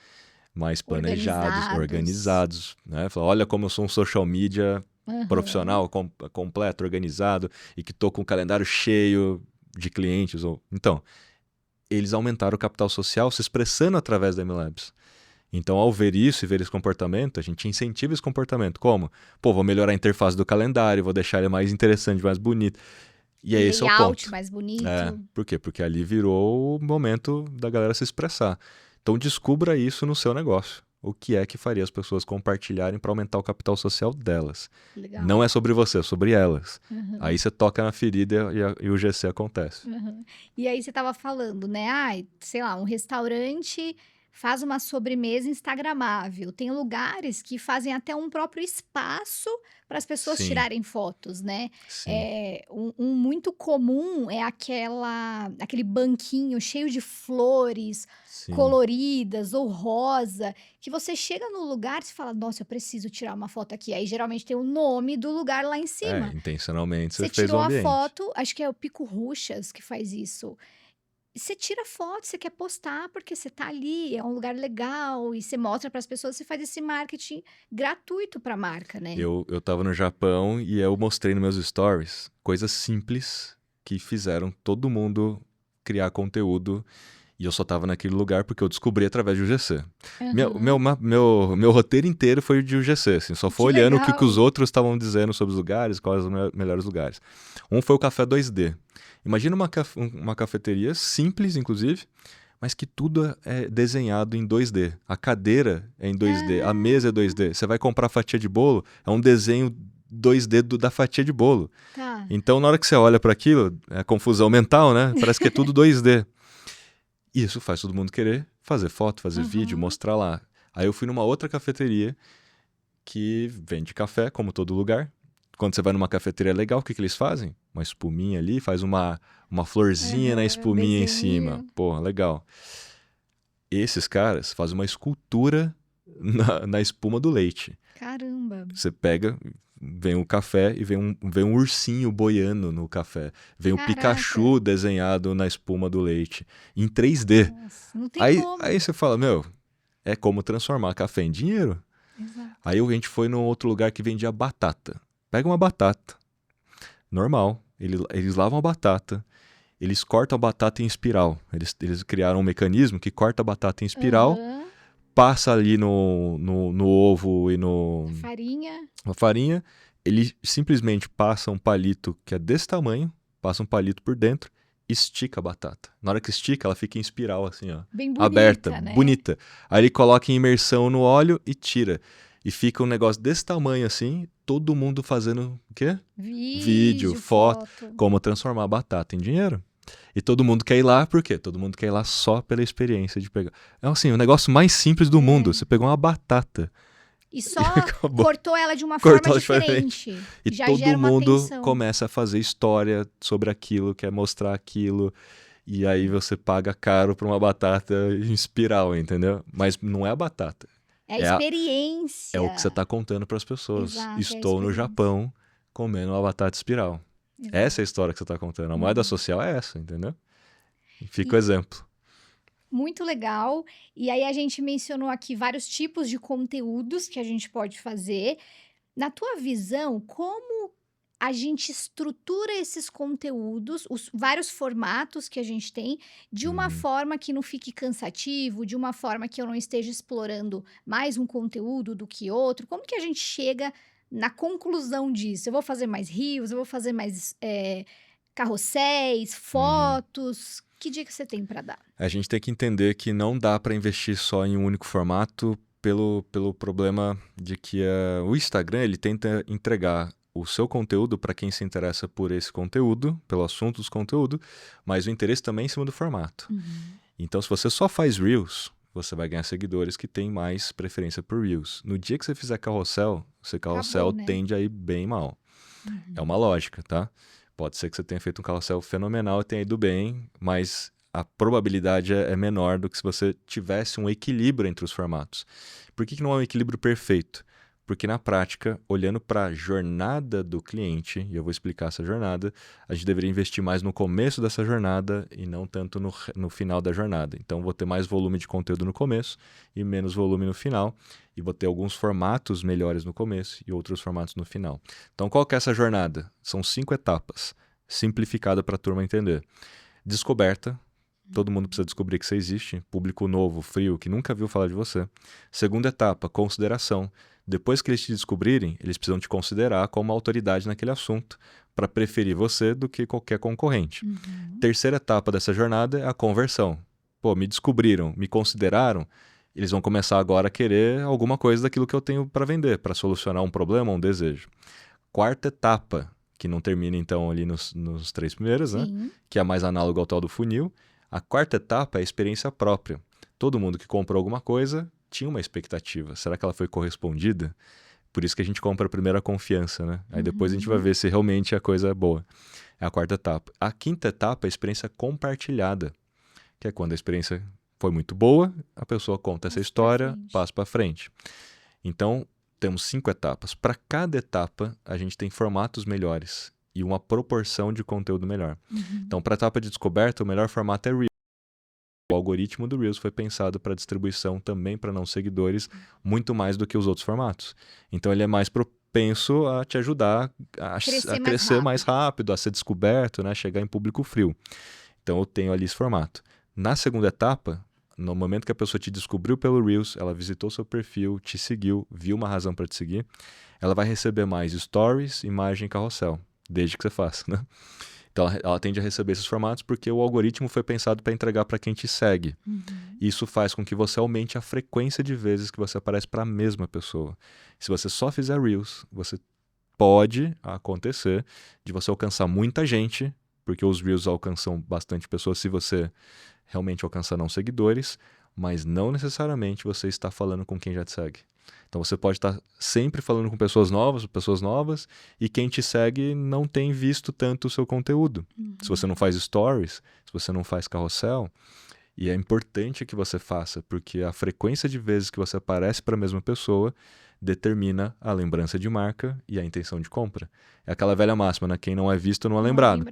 mais planejados, Organizados. organizados, né? Fala, olha como eu sou um social media Aham. profissional, completo, organizado, e que tô com o calendário cheio de clientes. Então, eles aumentaram o capital social se expressando através da MLabs. Então, ao ver isso e ver esse comportamento, a gente incentiva esse comportamento. Como? Pô, vou melhorar a interface do calendário, vou deixar ele mais interessante, mais bonito. E O aí, esse é o layout ponto. mais É, bonito. por quê? Porque ali virou o momento da galera se expressar. Então, descubra isso no seu negócio. O que é que faria as pessoas compartilharem para aumentar o capital social delas? Não Legal. é sobre você, é sobre elas. Aí Aham. você toca na ferida e o GC acontece. Aham. E aí você estava falando, né, ai, sei lá, um restaurante faz uma sobremesa instagramável. Tem lugares que fazem até um próprio espaço para as pessoas Sim, tirarem fotos, né. sim, Um muito comum é aquele banquinho cheio de flores sim. coloridas ou rosa, que você chega no lugar e fala: "Nossa, eu preciso tirar uma foto aqui". Aí geralmente tem o nome do lugar lá em É, cima. intencionalmente você Você fez o tirou a ambiente. foto, acho que é o Pico Ruxas que faz isso. E você tira foto, você quer postar, porque você tá ali, é um lugar legal, e você mostra para as pessoas, você faz esse marketing gratuito para a marca, né. Eu tava no Japão e eu mostrei nos meus stories coisas simples que fizeram todo mundo criar conteúdo e eu só tava naquele lugar porque eu descobri através do UGC. Aham. Meu roteiro inteiro foi de UGC, assim, só foi Que olhando o que os legal. outros estavam dizendo sobre os lugares, quais os melhores lugares. Um foi o Café 2D. Imagina uma cafeteria simples, inclusive, mas que tudo é desenhado em 2D. A cadeira é em 2D, a mesa é Ah, 2D. Você vai comprar fatia de bolo, é um desenho 2D da fatia de bolo. tá. Então, na hora que você olha para aquilo, é confusão mental, né? Parece que é tudo 2D. Isso faz todo mundo querer fazer foto, fazer vídeo, Aham. mostrar lá. Aí eu fui numa outra cafeteria que vende café, como todo lugar. Quando você vai numa cafeteria legal, o que eles fazem? Uma espuminha ali, faz uma florzinha na Aham. Um espuminha em cima. desenho. Porra, legal. Esses caras fazem uma escultura na espuma do leite. Caramba. Você pega, vem o café e vem um ursinho boiando no café. Vem o Caraca. Pikachu desenhado na espuma do leite, em 3D. Nossa, não tem Aí como. você fala, meu, é como transformar café em dinheiro. Exato. Aí a gente foi num outro lugar que vendia batata. Pega uma batata, normal. Eles lavam a batata, eles cortam a batata em espiral. Eles criaram um mecanismo que corta a batata em espiral, Aham. passa ali no ovo e A farinha. na farinha. Ele simplesmente passa um palito que é desse tamanho, passa um palito por dentro, estica a batata. Na hora que estica, ela fica em espiral assim, ó, Bem aberta, bonita, né. bonita. Aí ele coloca em imersão no óleo e tira. E fica um negócio desse tamanho assim, todo mundo fazendo o quê? Vídeo, Vídeo, foto, foto. como transformar a batata em dinheiro. E todo mundo quer ir lá, por quê? Todo mundo quer ir lá só pela experiência de pegar. É assim, o negócio mais simples do mundo. É. Você pegou uma batata E e só acabou. cortou ela de uma forma Cortou diferente. diferente, E já todo gera uma mundo atenção. começa a fazer história sobre aquilo, quer mostrar aquilo. E aí você paga caro por uma batata em espiral, entendeu? Mas não é a batata. É a É, é o que você experiência. está contando para as pessoas. Exato, é a Estou no experiência. Japão comendo uma batata espiral. Essa é a Exato. história que você está contando. A moeda Uhum. social é essa, entendeu? E fica o E exemplo. muito legal. E aí a gente mencionou aqui vários tipos de conteúdos que a gente pode fazer. Na tua visão, como a gente estrutura esses conteúdos, os vários formatos que a gente tem, de uma Uhum. forma que não fique cansativo, de uma forma que eu não esteja explorando mais um conteúdo do que outro? Como que a gente chega na conclusão disso? Eu vou fazer mais reels, eu vou fazer mais carrosséis, Uhum. fotos. Que dica você tem para dar? A gente tem que entender que não dá para investir só em um único formato pelo problema de que o Instagram ele tenta entregar o seu conteúdo para quem se interessa por esse conteúdo, pelo assunto do conteúdo, mas o interesse também em cima do formato. Então, se você só faz Reels, você vai ganhar seguidores que têm mais preferência por Reels. No dia que você fizer carrossel, esse carrossel Acabou, né? tende a ir bem mal. É uma lógica, tá? Pode ser que você tenha feito um carrossel fenomenal e tenha ido bem, mas a probabilidade é menor do que se você tivesse um equilíbrio entre os formatos. Por que não é um equilíbrio perfeito? Porque na prática, olhando para a jornada do cliente, e eu vou explicar essa jornada, a gente deveria investir mais no começo dessa jornada e não tanto no final da jornada. Então, vou ter mais volume de conteúdo no começo e menos volume no final. E vou ter alguns formatos melhores no começo e outros formatos no final. Então, qual que é essa jornada? São 5 etapas, simplificada para a turma entender. Descoberta. Todo mundo precisa descobrir que você existe. Público novo, frio, que nunca viu falar de você. Segunda etapa, consideração. Depois que eles te descobrirem, eles precisam te considerar como autoridade naquele assunto para preferir você do que qualquer concorrente. Terceira etapa dessa jornada é a conversão. Pô, me descobriram, me consideraram, eles vão começar agora a querer alguma coisa daquilo que eu tenho para vender, para solucionar um problema ou um desejo. Quarta etapa, que não termina então ali nos 3 primeiros, né? Que é mais análogo ao tal do funil. A quarta etapa é a experiência própria. Todo mundo que comprou alguma coisa tinha uma expectativa. Será que ela foi correspondida? Por isso que a gente compra primeiro a confiança, né? Aí depois a gente vai ver se realmente a coisa é boa. É a quarta etapa. A quinta etapa é a experiência compartilhada, que é quando a experiência foi muito boa, a pessoa conta essa história, passa para frente. Então, temos 5 etapas. Para cada etapa, a gente tem formatos melhores e uma proporção de conteúdo melhor. Então, para a etapa de descoberta, o melhor formato é Reels. O algoritmo do Reels foi pensado para distribuição também para não seguidores, muito mais do que os outros formatos. Então, ele é mais propenso a te ajudar a crescer mais rápido, a ser descoberto, né? Chegar em público frio. Então, eu tenho ali esse formato. Na segunda etapa, no momento que a pessoa te descobriu pelo Reels, ela visitou seu perfil, te seguiu, viu uma razão para te seguir, ela vai receber mais stories, imagem e carrossel, desde que você faça, né? Então, ela tende a receber esses formatos porque o algoritmo foi pensado para entregar para quem te segue. Isso faz com que você aumente a frequência de vezes que você aparece para a mesma pessoa. Se você só fizer Reels, você pode acontecer de você alcançar muita gente, porque os Reels alcançam bastante pessoas se você realmente alcançar não seguidores, mas não necessariamente você está falando com quem já te segue. Então você pode estar sempre falando com pessoas novas, e quem te segue não tem visto tanto o seu conteúdo. Se você não faz stories, se você não faz carrossel, e é importante que você faça, porque a frequência de vezes que você aparece para a mesma pessoa determina a lembrança de marca e a intenção de compra. É aquela velha máxima, né? Quem não é visto não é lembrado.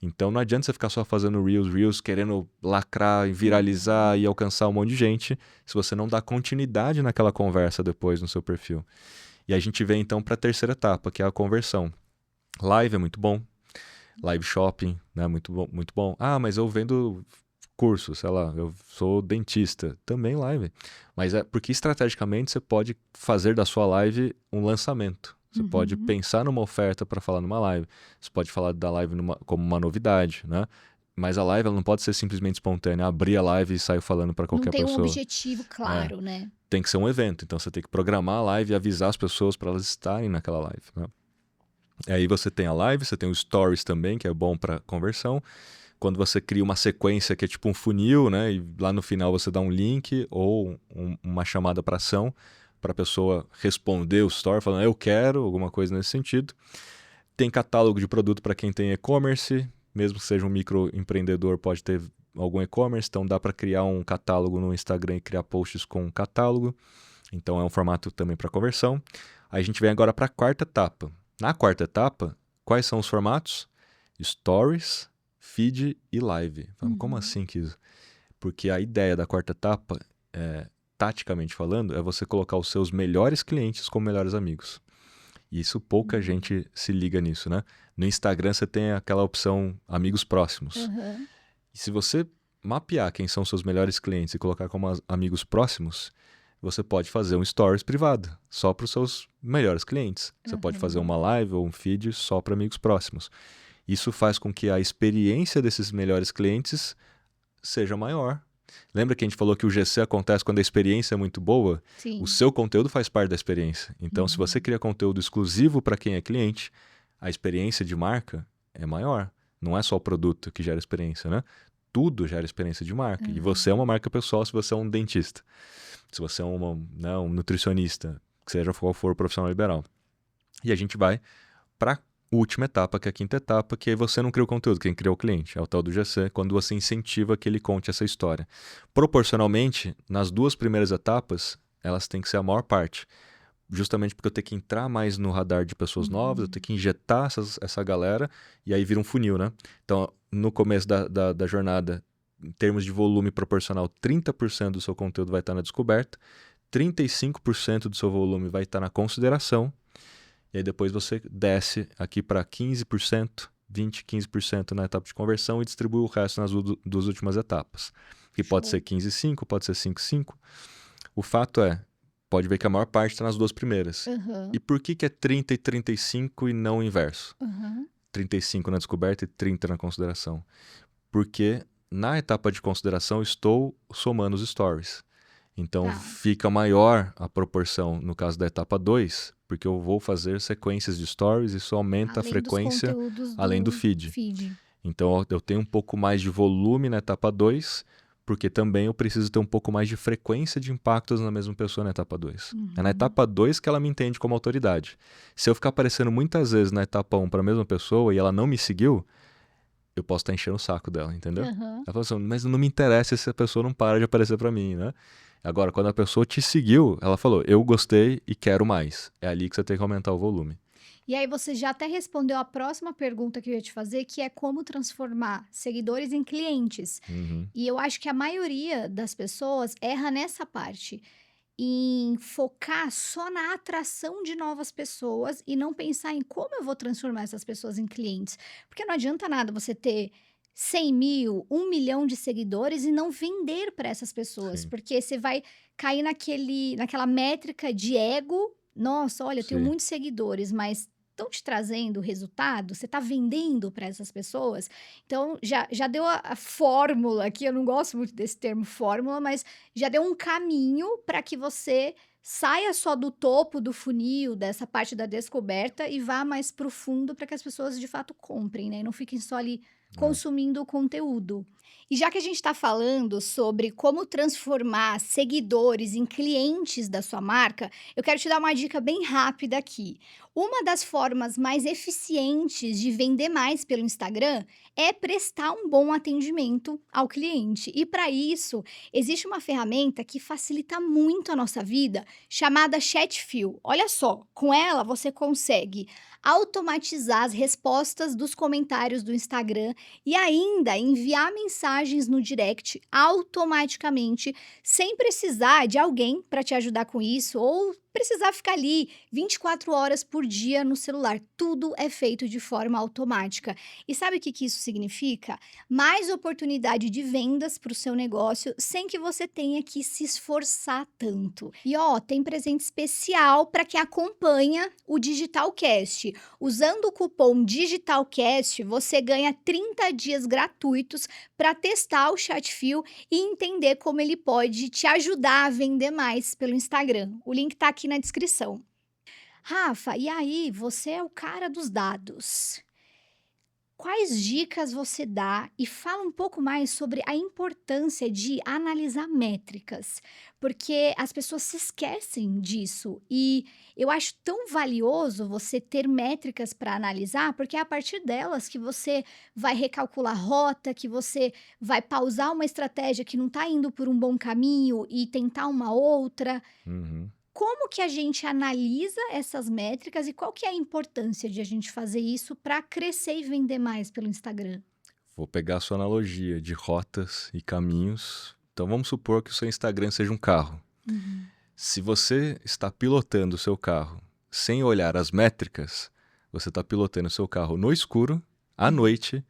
Então não adianta você ficar só fazendo Reels, querendo lacrar e viralizar e alcançar um monte de gente, se você não dá continuidade naquela conversa depois no seu perfil. E a gente vem então para a terceira etapa, que é a conversão. Live é muito bom. Live shopping, né? Muito bom, muito bom. Ah, mas eu vendo curso, sei lá, eu sou dentista, também live. Mas é porque estrategicamente você pode fazer da sua live um lançamento. Você pode pensar numa oferta para falar numa live. Você pode falar da live como uma novidade, né? Mas a live ela não pode ser simplesmente espontânea, abrir a live e sair falando para qualquer pessoa. Não tem um objetivo claro, né? Tem que ser um evento, então você tem que programar a live e avisar as pessoas para elas estarem naquela live, né? E aí você tem a live, você tem o stories também, que é bom para conversão. Quando você cria uma sequência que é tipo um funil, né? E lá no final você dá um link ou uma chamada para ação para a pessoa responder o story falando eu quero, alguma coisa nesse sentido. Tem catálogo de produto para quem tem e-commerce, mesmo que seja um microempreendedor pode ter algum e-commerce, então dá para criar um catálogo no Instagram e criar posts com um catálogo. Então é um formato também para conversão. Aí a gente vem agora para a quarta etapa. Na quarta etapa, quais são os formatos? Stories, feed e live. Como assim, Kiso? Porque a ideia da quarta etapa, taticamente falando, é você colocar os seus melhores clientes como melhores amigos. E isso pouca gente se liga nisso, né? No Instagram você tem aquela opção amigos próximos. E se você mapear quem são seus melhores clientes e colocar como amigos próximos, você pode fazer um stories privado, só para os seus melhores clientes. Você pode fazer uma live ou um feed só para amigos próximos. Isso faz com que a experiência desses melhores clientes seja maior Lembra que a gente falou que o GC acontece quando a experiência é muito boa? Sim. O seu conteúdo faz parte da experiência. Então, se você cria conteúdo exclusivo para quem é cliente, a experiência de marca é maior. Não é só o produto que gera experiência, né? Tudo gera experiência de marca. E você é uma marca pessoal se você é um dentista. Se você é um nutricionista, que seja qual for o profissional liberal. E a gente vai para a última etapa, que é a quinta etapa, que aí você não cria o conteúdo, quem cria é o cliente. É o tal do GC, quando você incentiva que ele conte essa história. Proporcionalmente, nas 2 primeiras etapas, elas têm que ser a maior parte. Justamente porque eu tenho que entrar mais no radar de pessoas novas, eu tenho que injetar essa galera, e aí vira um funil, né? Então, no começo da jornada, em termos de volume proporcional, 30% do seu conteúdo vai estar na descoberta, 35% do seu volume vai estar na consideração, e aí depois você desce aqui para 15%, 20%, 15% na etapa de conversão e distribui o resto nas 2 últimas etapas. Que pode ser 15,5, pode ser 5,5. O fato é, pode ver que a maior parte está nas 2 primeiras. E por que é 30 e 35 e não o inverso? 35 na descoberta e 30 na consideração. Porque na etapa de consideração eu estou somando os stories. Então fica maior a proporção no caso da etapa 2, porque eu vou fazer sequências de stories e isso aumenta a frequência além do feed. Então eu tenho um pouco mais de volume na etapa 2, porque também eu preciso ter um pouco mais de frequência de impactos na mesma pessoa na etapa 2. É na etapa 2 que ela me entende como autoridade. Se eu ficar aparecendo muitas vezes na etapa 1 para a mesma pessoa e ela não me seguiu, eu posso estar enchendo o saco dela, entendeu? Ela fala assim, mas não me interessa se a pessoa não para de aparecer para mim, né? Agora, quando a pessoa te seguiu, ela falou, eu gostei e quero mais. É ali que você tem que aumentar o volume. E aí você já até respondeu a próxima pergunta que eu ia te fazer, que é como transformar seguidores em clientes. E eu acho que a maioria das pessoas erra nessa parte, em focar só na atração de novas pessoas e não pensar em como eu vou transformar essas pessoas em clientes. Porque não adianta nada você ter 100 mil, 1 milhão de seguidores e não vender para essas pessoas, porque você vai cair naquela métrica de ego. Nossa, olha, eu tenho muitos seguidores, mas estão te trazendo resultado? Você está vendendo para essas pessoas? Então, já deu a fórmula aqui, eu não gosto muito desse termo fórmula, mas já deu um caminho para que você saia só do topo do funil, dessa parte da descoberta, e vá mais profundo para que as pessoas de fato comprem, né? E não fiquem só ali consumindo o conteúdo. E já que a gente está falando sobre como transformar seguidores em clientes da sua marca, eu quero te dar uma dica bem rápida aqui. Uma das formas mais eficientes de vender mais pelo Instagram é prestar um bom atendimento ao cliente. E para isso, existe uma ferramenta que facilita muito a nossa vida, chamada Chatfill. Olha só, com ela você consegue automatizar as respostas dos comentários do Instagram e ainda enviar mensagens no direct automaticamente, sem precisar de alguém para te ajudar com isso ou precisar ficar ali 24 horas por dia no celular. Tudo é feito de forma automática. E sabe o que isso significa? Mais oportunidade de vendas para o seu negócio sem que você tenha que se esforçar tanto. E tem presente especial para quem acompanha o Digitalcast. Usando o cupom Digitalcast, você ganha 30 dias gratuitos para testar o Chatfill e entender como ele pode te ajudar a vender mais pelo Instagram. O link está aqui na descrição. Rafa, e aí, você é o cara dos dados. Quais dicas você dá e fala um pouco mais sobre a importância de analisar métricas? Porque as pessoas se esquecem disso e eu acho tão valioso você ter métricas para analisar, porque é a partir delas que você vai recalcular rota, que você vai pausar uma estratégia que não está indo por um bom caminho e tentar uma outra. Como que a gente analisa essas métricas e qual que é a importância de a gente fazer isso para crescer e vender mais pelo Instagram? Vou pegar a sua analogia de rotas e caminhos. Então vamos supor que o seu Instagram seja um carro. Se você está pilotando o seu carro sem olhar as métricas, você está pilotando o seu carro no escuro, à noite,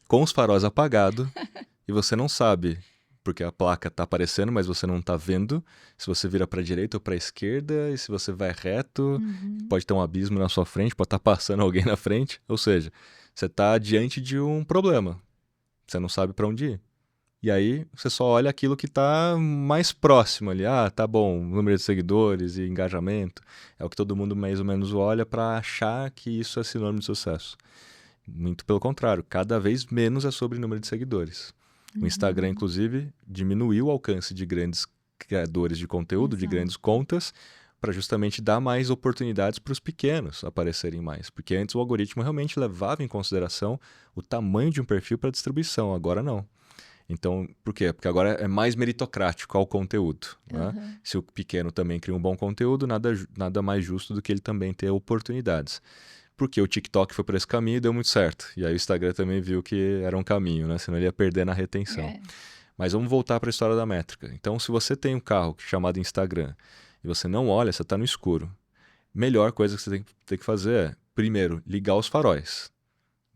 com os faróis apagados, e você não sabe, porque a placa está aparecendo, mas você não está vendo se você vira para a direita ou para a esquerda, e se você vai reto, pode ter um abismo na sua frente, pode estar passando alguém na frente. Ou seja, você está diante de um problema. Você não sabe para onde ir. E aí você só olha aquilo que está mais próximo ali. Ah, tá bom, número de seguidores e engajamento. É o que todo mundo mais ou menos olha para achar que isso é sinônimo de sucesso. Muito pelo contrário, cada vez menos é sobre número de seguidores. O Instagram, Uhum. inclusive, diminuiu o alcance de grandes criadores de conteúdo, de grandes Exato. contas, para justamente dar mais oportunidades para os pequenos aparecerem mais. Porque antes o algoritmo realmente levava em consideração o tamanho de um perfil para distribuição, agora não. Então, por quê? Porque agora é mais meritocrático ao conteúdo. Né? Aham. Se o pequeno também cria um bom conteúdo, nada mais justo do que ele também ter oportunidades. Porque o TikTok foi por esse caminho e deu muito certo. E aí o Instagram também viu que era um caminho, né? Senão ele ia perder na retenção. É. Mas vamos voltar para a história da métrica. Então, se você tem um carro chamado Instagram e você não olha, você está no escuro. Melhor coisa que você tem que fazer é, primeiro, ligar os faróis.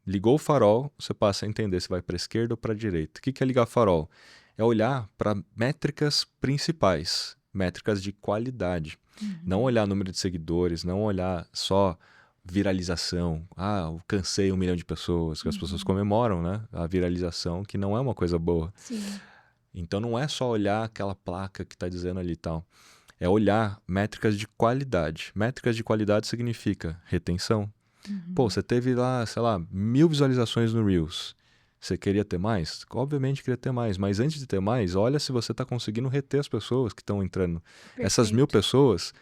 Ligou o farol, você passa a entender se vai para a esquerda ou para a direita. O que é ligar farol? É olhar para métricas principais, métricas de qualidade. Não Uhum. olhar número de seguidores, não olhar só viralização. Ah, alcancei 1 milhão de pessoas, que as pessoas Uhum. comemoram, né? A viralização, que não é uma coisa boa. Sim. Então não é só olhar aquela placa que está dizendo ali e tal. É olhar métricas de qualidade. Métricas de qualidade significa retenção. Pô, Uhum. você teve lá, sei lá, 1.000 visualizações no Reels. Você queria ter mais? Obviamente queria ter mais, mas antes de ter mais, olha se você está conseguindo reter as pessoas que estão entrando. Essas 1.000 Perfeito. pessoas,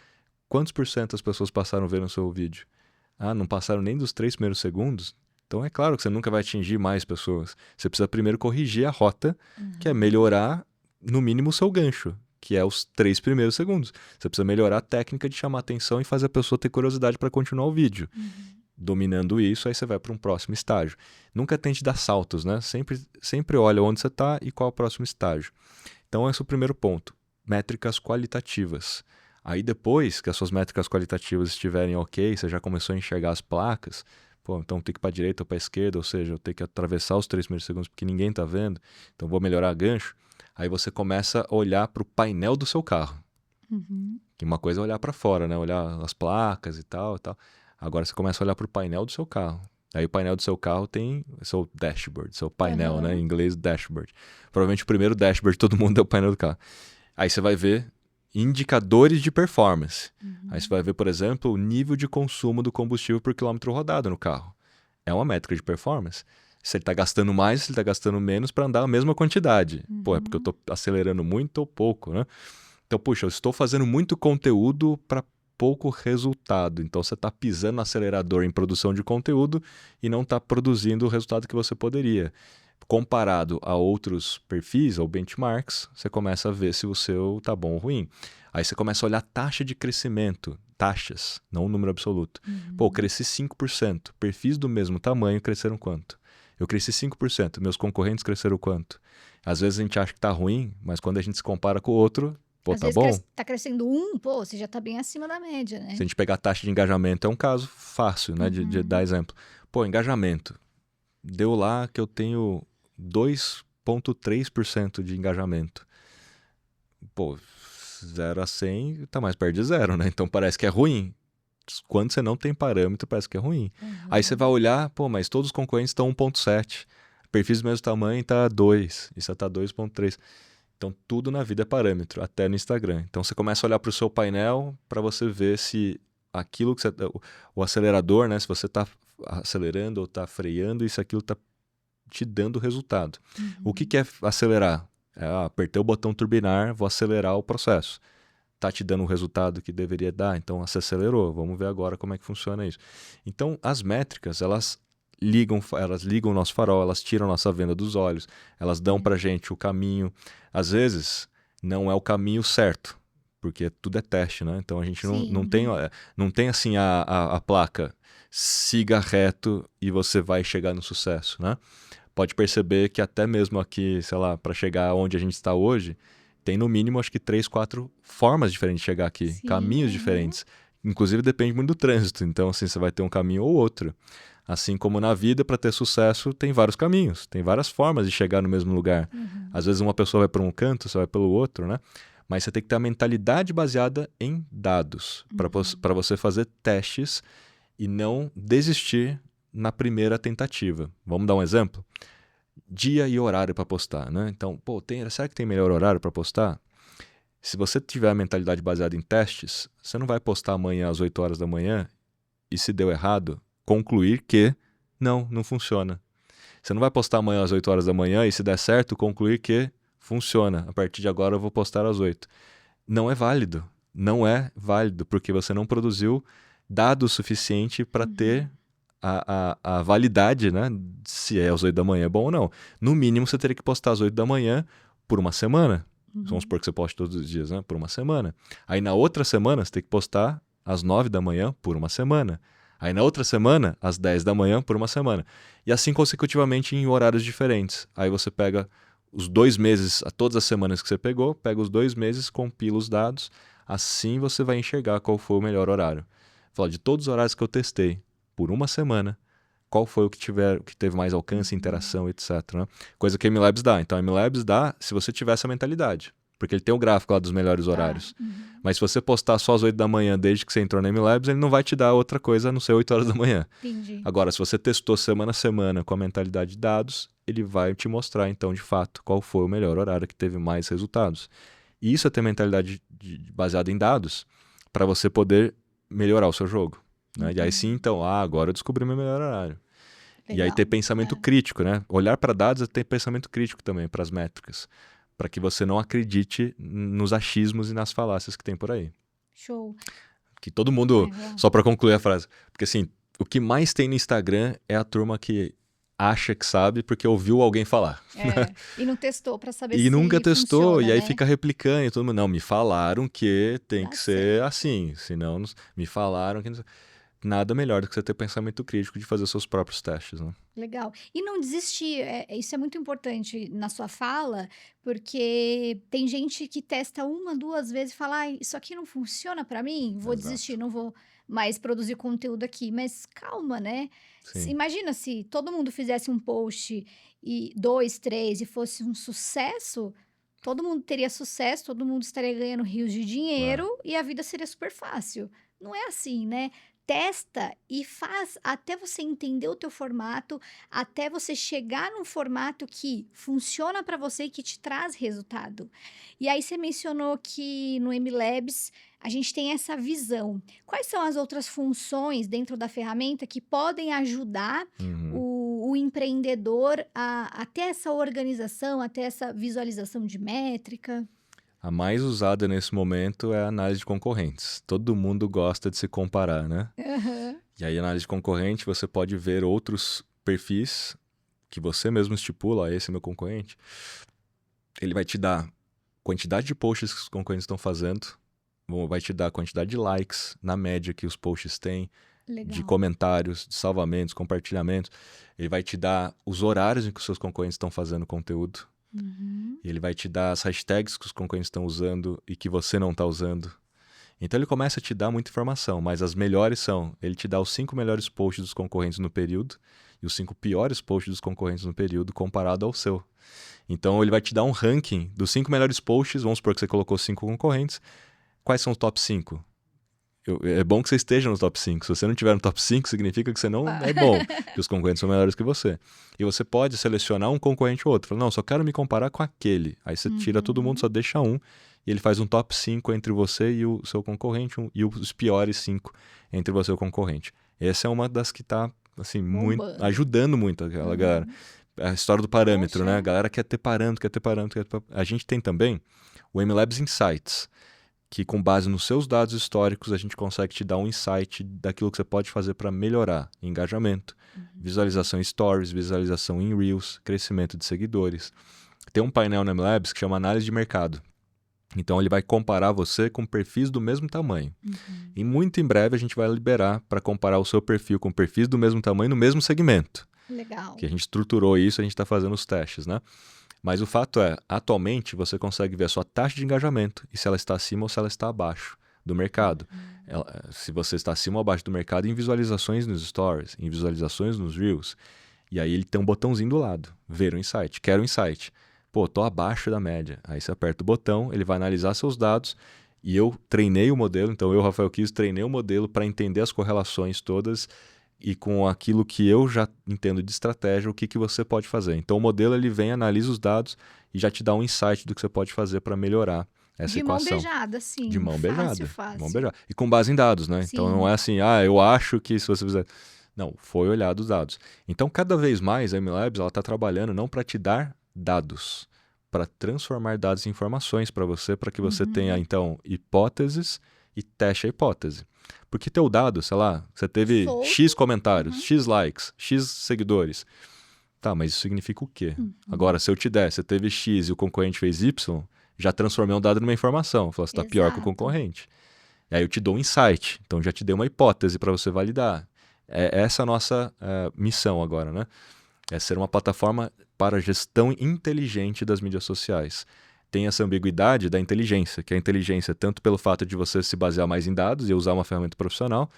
quantos por cento as pessoas passaram vendo o seu vídeo? Ah, não passaram nem dos 3 primeiros segundos? Então é claro que você nunca vai atingir mais pessoas. Você precisa primeiro corrigir a rota, que é Uhum. melhorar, no mínimo, o seu gancho, que é os 3 primeiros segundos. Você precisa melhorar a técnica de chamar atenção e fazer a pessoa ter curiosidade para continuar o vídeo. Uhum. Dominando isso, aí você vai para um próximo estágio. Nunca tente dar saltos, né? Sempre olha onde você está e qual é o próximo estágio. Então, esse é o primeiro ponto. Métricas qualitativas. Aí depois que as suas métricas qualitativas estiverem ok, você já começou a enxergar as placas, pô, então tem que ir para a direita ou para a esquerda, ou seja, eu tenho que atravessar os 3 primeiros segundos porque ninguém está vendo, então vou melhorar gancho. Aí você começa a olhar para o painel do seu carro. Uhum. Que uma coisa é olhar para fora, né? Olhar as placas e tal, e tal. Agora você começa a olhar para o painel do seu carro. Aí o painel do seu carro tem seu dashboard, seu painel, né? Em Aham. inglês, dashboard. Provavelmente o primeiro dashboard de todo mundo é o painel do carro. Aí você vai ver indicadores de performance. Aí você Uhum. vai ver, por exemplo, o nível de consumo do combustível por quilômetro rodado no carro. É uma métrica de performance. Se ele está gastando mais, se ele está gastando menos para andar a mesma quantidade. Pô, é porque eu Uhum. estou acelerando muito ou pouco, né? Então, puxa, eu estou fazendo muito conteúdo para pouco resultado. Então, você está pisando no acelerador em produção de conteúdo e não está produzindo o resultado que você poderia. Comparado a outros perfis ou benchmarks, você começa a ver se o seu está bom ou ruim. Aí você começa a olhar a taxa de crescimento, taxas, não o número absoluto. Pô, eu Uhum. cresci 5%. Perfis do mesmo tamanho cresceram quanto? Eu cresci 5%. Meus concorrentes cresceram quanto? Às vezes a gente acha que está ruim, mas quando a gente se compara com o outro, pô, Às tá vezes bom. tá crescendo um, pô, você já tá bem acima da média, Se né. a gente pegar a taxa de engajamento, é um caso fácil, né, de dar Uhum. exemplo. Pô, engajamento. Deu lá que eu tenho 2,3% de engajamento. Pô, 0 a 100 tá mais perto de zero, né? Então parece que é ruim. Quando você não tem parâmetro, parece que é ruim. Aí você vai Aham. olhar, pô, mas todos os concorrentes estão 1,7. Perfis do mesmo tamanho tá 2. Isso tá 2,3. Então, tudo na vida é parâmetro, até no Instagram. Então, você começa a olhar para o seu painel para você ver se aquilo que você. O acelerador, né? Se você está acelerando ou está freando e se aquilo está te dando resultado. O que Uhum. é acelerar? Apertei o botão turbinar, vou acelerar o processo. Tá te dando o resultado que deveria dar, então você acelerou. Vamos ver agora como é que funciona isso. Então, as métricas, elas ligam o nosso farol, elas tiram a nossa venda dos olhos, elas dão É. pra gente o caminho. Às vezes, não é o caminho certo, porque tudo é teste, né? Então a gente Sim. não tem assim a placa, siga reto e você vai chegar no sucesso, né? Pode perceber que até mesmo aqui, sei lá, para chegar onde a gente está hoje, tem no mínimo acho que 3, 4 formas diferentes de chegar aqui, Sim, caminhos aham. diferentes. Inclusive depende muito do trânsito, então assim, você vai ter um caminho ou outro. Assim como na vida, para ter sucesso, tem vários caminhos, tem várias formas de chegar no mesmo lugar. Uhum. Às vezes uma pessoa vai para um canto, você vai pelo outro, né? Mas você tem que ter a mentalidade baseada em dados, Uhum. para você fazer testes e não desistir na primeira tentativa. Vamos dar um exemplo? dia e horário para postar, né? Então, pô, será que tem melhor horário para postar? Se você tiver a mentalidade baseada em testes, você não vai postar amanhã às 8 horas da manhã e, se deu errado, concluir que não funciona. Você não vai postar amanhã às 8 horas da manhã e, se der certo, concluir que funciona. A partir de agora eu vou postar às 8. Não é válido. Não é válido, porque você não produziu dado suficiente para ter a validade, né? Se é às 8 da manhã é bom ou não. No mínimo, você teria que postar às 8 da manhã por uma semana. Vamos supor que você poste todos os dias, né? Por uma semana. Aí na outra semana, você tem que postar às 9 da manhã por uma semana. Aí na outra semana, às 10 da manhã por uma semana. E assim consecutivamente em horários diferentes. Aí você pega os 2 meses, todas as semanas que você pegou, pega os 2 meses, compila os dados. Assim você vai enxergar qual foi o melhor horário. Fala, de todos os horários que eu testei por uma semana, qual foi o que teve mais alcance, interação, etc. Né? Coisa que a MLabs dá. Então a MLabs dá se você tiver essa mentalidade. Porque ele tem o gráfico lá dos melhores horários. Mas se você postar só às 8 da manhã desde que você entrou na MLabs, ele não vai te dar outra coisa a não ser 8 horas da manhã. Entendi. Agora, se você testou semana a semana com a mentalidade de dados, ele vai te mostrar, então, de fato, qual foi o melhor horário que teve mais resultados. E isso é ter mentalidade baseada em dados para você poder melhorar o seu jogo. Né? E aí sim, então, agora eu descobri meu melhor horário. Legal. E aí ter pensamento crítico, né? Olhar para dados é ter pensamento crítico também, para as métricas. Para que você não acredite nos achismos e nas falácias que tem por aí. Show. Que todo mundo, só para concluir a frase, porque assim, o que mais tem no Instagram é a turma que acha que sabe porque ouviu alguém falar. E não testou para saber e se nunca testou, funciona, e aí né? fica replicando, e todo mundo, não, me falaram que tem Dá que ser certo. assim, senão me falaram que não... Nada melhor do que você ter pensamento crítico de fazer seus próprios testes, né? Legal. E não desistir, isso é muito importante na sua fala, porque tem gente que testa 1, 2 vezes e fala: "Ai, isso aqui não funciona para mim, vou desistir, Exato. não vou mais produzir conteúdo aqui". Mas calma, né? Sim. Imagina se todo mundo fizesse um post e 2, 3 e fosse um sucesso, todo mundo teria sucesso, todo mundo estaria ganhando rios de dinheiro e a vida seria super fácil. Não é assim, né? Testa e faz até você entender o teu formato, até você chegar num formato que funciona para você e que te traz resultado. E aí você mencionou que no MLabs a gente tem essa visão. Quais são as outras funções dentro da ferramenta que podem ajudar Uhum. o empreendedor a ter essa organização, a ter essa visualização de métrica? A mais usada nesse momento é a análise de concorrentes. Todo mundo gosta de se comparar, né? Aham. E aí, análise de concorrente, você pode ver outros perfis que você mesmo estipula, esse é meu concorrente. Ele vai te dar quantidade de posts que os concorrentes estão fazendo, vai te dar a quantidade de likes na média que os posts têm, de Legal. comentários, de salvamentos, compartilhamentos. Ele vai te dar os horários em que os seus concorrentes estão fazendo conteúdo. Uhum. E ele vai te dar as hashtags que os concorrentes estão usando e que você não está usando. Então ele começa a te dar muita informação, mas as melhores são, ele te dá os 5 melhores posts dos concorrentes no período e os 5 piores posts dos concorrentes no período comparado ao seu. Então ele vai te dar um ranking dos 5 melhores posts, vamos supor que você colocou 5 concorrentes, quais são os top 5? É bom que você esteja no top 5. Se você não estiver no top 5, significa que você não é bom, que os concorrentes são melhores que você. E você pode selecionar um concorrente ou outro. Fala, não, só quero me comparar com aquele. Aí você tira todo mundo, só deixa um, e ele faz um top 5 entre você e o seu concorrente, e os piores 5 entre você e o concorrente. Essa é uma das que está assim, muito, Bombando. ajudando muito aquela galera. A história do parâmetro, Poxa. né? A galera quer ter parâmetro, quer ter parâmetro, A gente tem também o MLabs Insights, que com base nos seus dados históricos a gente consegue te dar um insight daquilo que você pode fazer para melhorar engajamento, visualização em stories, visualização em reels, crescimento de seguidores. Tem um painel no MLabs que chama análise de mercado. Então ele vai comparar você com perfis do mesmo tamanho. E muito em breve a gente vai liberar para comparar o seu perfil com perfis do mesmo tamanho no mesmo segmento. Legal. Que a gente estruturou isso, a gente está fazendo os testes, né? Mas o fato é, atualmente você consegue ver a sua taxa de engajamento e se ela está acima ou se ela está abaixo do mercado. Se você está acima ou abaixo do mercado em visualizações nos stories, em visualizações nos reels. E aí ele tem um botãozinho do lado, ver o insight, quero o insight. Pô, tô abaixo da média. Aí você aperta o botão, ele vai analisar seus dados e eu treinei o modelo, então eu, Rafael Kiso, treinei o modelo para entender as correlações todas e com aquilo que eu já entendo de estratégia, o que você pode fazer. Então o modelo ele vem, analisa os dados e já te dá um insight do que você pode fazer para melhorar essa De mão equação. beijada, De sim. mão Fácil, beijada. De mão fácil. beijada. E com base em dados, né? Então não é Sim. assim, eu acho que se você fizer... Não, foi olhado os dados. Então cada vez mais a MLabs está trabalhando não para te dar dados, para transformar dados em informações para você que você tenha, então, hipóteses e teste a hipótese. Porque teu dado, sei lá, você teve Solto. X comentários, X likes, X seguidores. Tá, mas isso significa o quê? Agora, se eu te der, você teve X e o concorrente fez Y, já transformei um dado numa informação. Falei, você está pior que o Exato. concorrente. E aí eu te dou um insight. Então, já te dei uma hipótese para você validar. É essa a nossa missão agora, né? É ser uma plataforma para a gestão inteligente das mídias sociais. Tem essa ambiguidade da inteligência, que a inteligência tanto pelo fato de você se basear mais em dados e usar uma ferramenta profissional,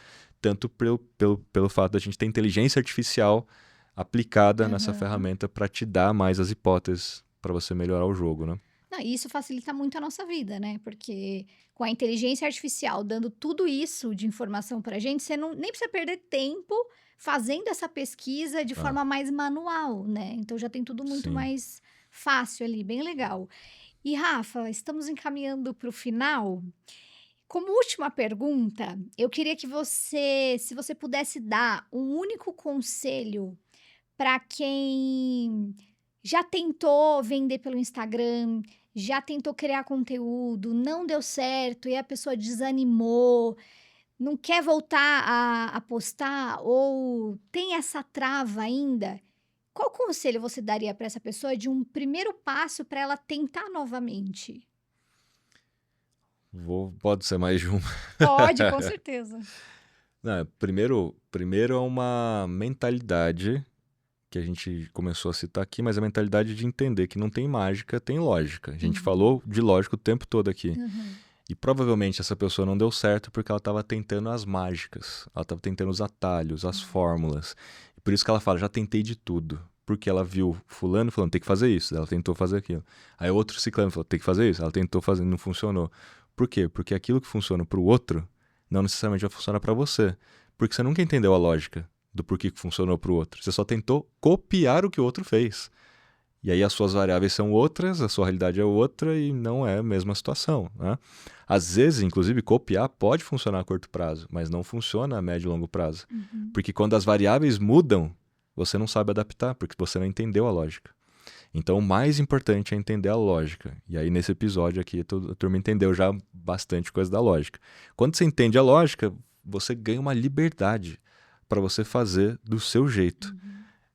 tanto pelo fato da gente ter inteligência artificial aplicada nessa ferramenta para te dar mais as hipóteses para você melhorar o jogo, né? Não, e isso facilita muito a nossa vida, né? Porque com a inteligência artificial dando tudo isso de informação pra gente, você nem precisa perder tempo fazendo essa pesquisa de forma mais manual, né? Então já tem tudo muito Sim. mais fácil ali, bem legal. E Rafa, estamos encaminhando para o final. Como última pergunta, eu queria que você, se você pudesse dar um único conselho para quem já tentou vender pelo Instagram, já tentou criar conteúdo, não deu certo e a pessoa desanimou, não quer voltar a postar ou tem essa trava ainda, qual conselho você daria para essa pessoa de um primeiro passo para ela tentar novamente? Pode ser mais de um. Pode, com certeza. Não, primeiro é uma mentalidade que a gente começou a citar aqui, mas a mentalidade de entender que não tem mágica, tem lógica. A gente falou de lógica o tempo todo aqui. E provavelmente essa pessoa não deu certo porque ela estava tentando as mágicas, ela estava tentando os atalhos, as fórmulas. E por isso que ela fala, já tentei de tudo. Porque ela viu fulano falando, tem que fazer isso, ela tentou fazer aquilo. Aí outro ciclano falou, tem que fazer isso, ela tentou fazer, não funcionou. Por quê? Porque aquilo que funciona para o outro não necessariamente vai funcionar para você. Porque você nunca entendeu a lógica do porquê que funcionou para o outro. Você só tentou copiar o que o outro fez. E aí as suas variáveis são outras, a sua realidade é outra e não é a mesma situação, né? Às vezes, inclusive, copiar pode funcionar a curto prazo, mas não funciona a médio e longo prazo. Porque quando as variáveis mudam, você não sabe adaptar, porque você não entendeu a lógica. Então, o mais importante é entender a lógica. E aí, nesse episódio aqui, a turma entendeu já bastante coisa da lógica. Quando você entende a lógica, você ganha uma liberdade para você fazer do seu jeito.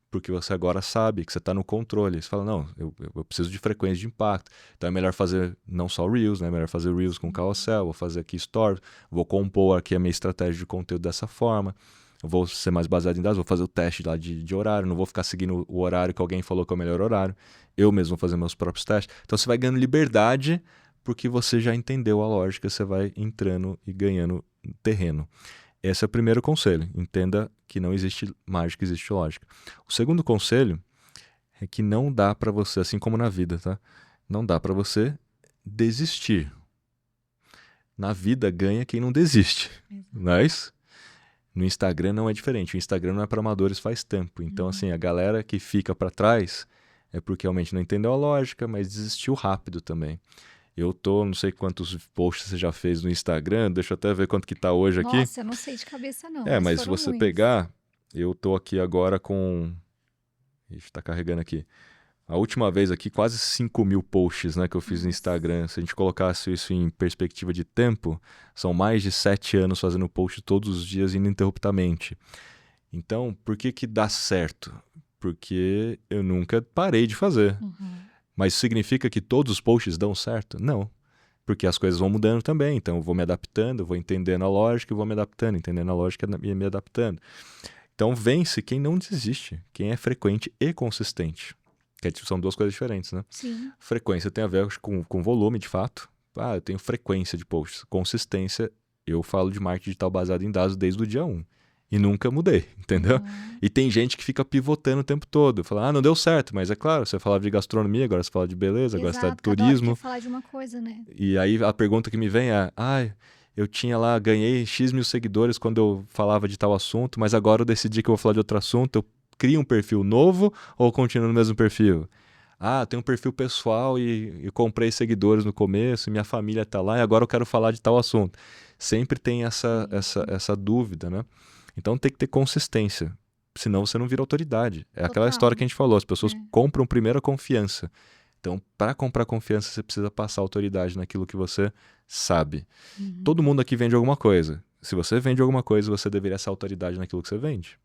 Porque você agora sabe que você está no controle. Você fala, não, eu preciso de frequência de impacto. Então é melhor fazer não só Reels, né? É melhor fazer Reels com Carousel, vou fazer aqui Stories, vou compor aqui a minha estratégia de conteúdo dessa forma. Eu vou ser mais baseado em dados, vou fazer o teste lá de horário, não vou ficar seguindo o horário que alguém falou que é o melhor horário. Eu mesmo vou fazer meus próprios testes. Então você vai ganhando liberdade porque você já entendeu a lógica, você vai entrando e ganhando terreno. Esse é o primeiro conselho. Entenda que não existe mágica, existe lógica. O segundo conselho é que não dá para você, assim como na vida, tá? Não dá para você desistir. Na vida ganha quem não desiste. Não é isso? No Instagram não é diferente. O Instagram não é para amadores faz tempo. Então, assim, a galera que fica para trás é porque realmente não entendeu a lógica, mas desistiu rápido também. Eu não sei quantos posts você já fez no Instagram, deixa eu até ver quanto que tá hoje aqui. Nossa, eu não sei de cabeça não, Mas se foram você muitos. pegar, eu tô aqui agora com... Ixi, tá carregando aqui. A última vez aqui, quase 5.000 posts, né, que eu fiz no Instagram. Se a gente colocasse isso em perspectiva de tempo, são mais de 7 anos fazendo post todos os dias ininterruptamente. Então, por que dá certo? Porque eu nunca parei de fazer. Mas isso significa que todos os posts dão certo? Não. Porque as coisas vão mudando também. Então eu vou me adaptando, eu vou entendendo a lógica e vou me adaptando, entendendo a lógica e me adaptando. Então vence quem não desiste, quem é frequente e consistente. Que são duas coisas diferentes, né? Sim. Frequência tem a ver com volume, de fato. Eu tenho frequência de posts. Consistência, eu falo de marketing digital baseado em dados desde o dia 1. E nunca mudei, entendeu? E tem gente que fica pivotando o tempo todo. Fala, não deu certo, mas é claro, você falava de gastronomia, agora você fala de beleza, agora você fala de Exato, cada hora turismo. quer falar de uma coisa, né? E aí a pergunta que me vem é, eu tinha lá, ganhei X mil seguidores quando eu falava de tal assunto, mas agora eu decidi que eu vou falar de outro assunto, eu crio um perfil novo ou continuo no mesmo perfil? Ah, tem um perfil pessoal e comprei seguidores no começo, e minha família tá lá e agora eu quero falar de tal assunto. Sempre tem essa dúvida, né? Então tem que ter consistência, senão você não vira autoridade. É aquela Total. história que a gente falou, as pessoas É. compram primeiro a confiança. Então, para comprar confiança, você precisa passar autoridade naquilo que você sabe. Uhum. Todo mundo aqui vende alguma coisa. Se você vende alguma coisa, você deveria ser autoridade naquilo que você vende.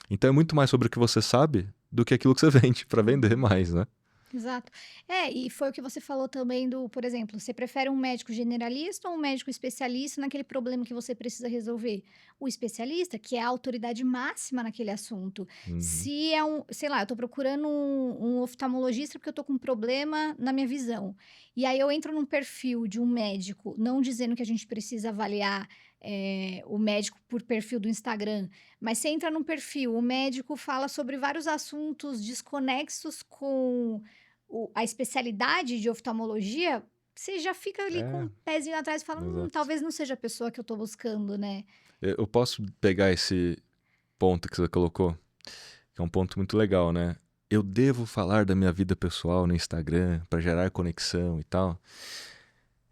Então é muito mais sobre o que você sabe do que aquilo que você vende para vender mais, né? Exato. É, e foi o que você falou também do, por exemplo, você prefere um médico generalista ou um médico especialista naquele problema que você precisa resolver? O especialista, que é a autoridade máxima naquele assunto. Uhum. Se é um, sei lá, eu tô procurando um oftalmologista porque eu tô com um problema na minha visão. E aí eu entro num perfil de um médico, não dizendo que a gente precisa avaliar o médico por perfil do Instagram, mas você entra num perfil, o médico fala sobre vários assuntos desconexos com a especialidade de oftalmologia, você já fica ali com É, um pezinho atrás e fala: exato. talvez não seja a pessoa que eu tô buscando, né?" Eu posso pegar esse ponto que você colocou, que é um ponto muito legal, né? Eu devo falar da minha vida pessoal no Instagram para gerar conexão e tal.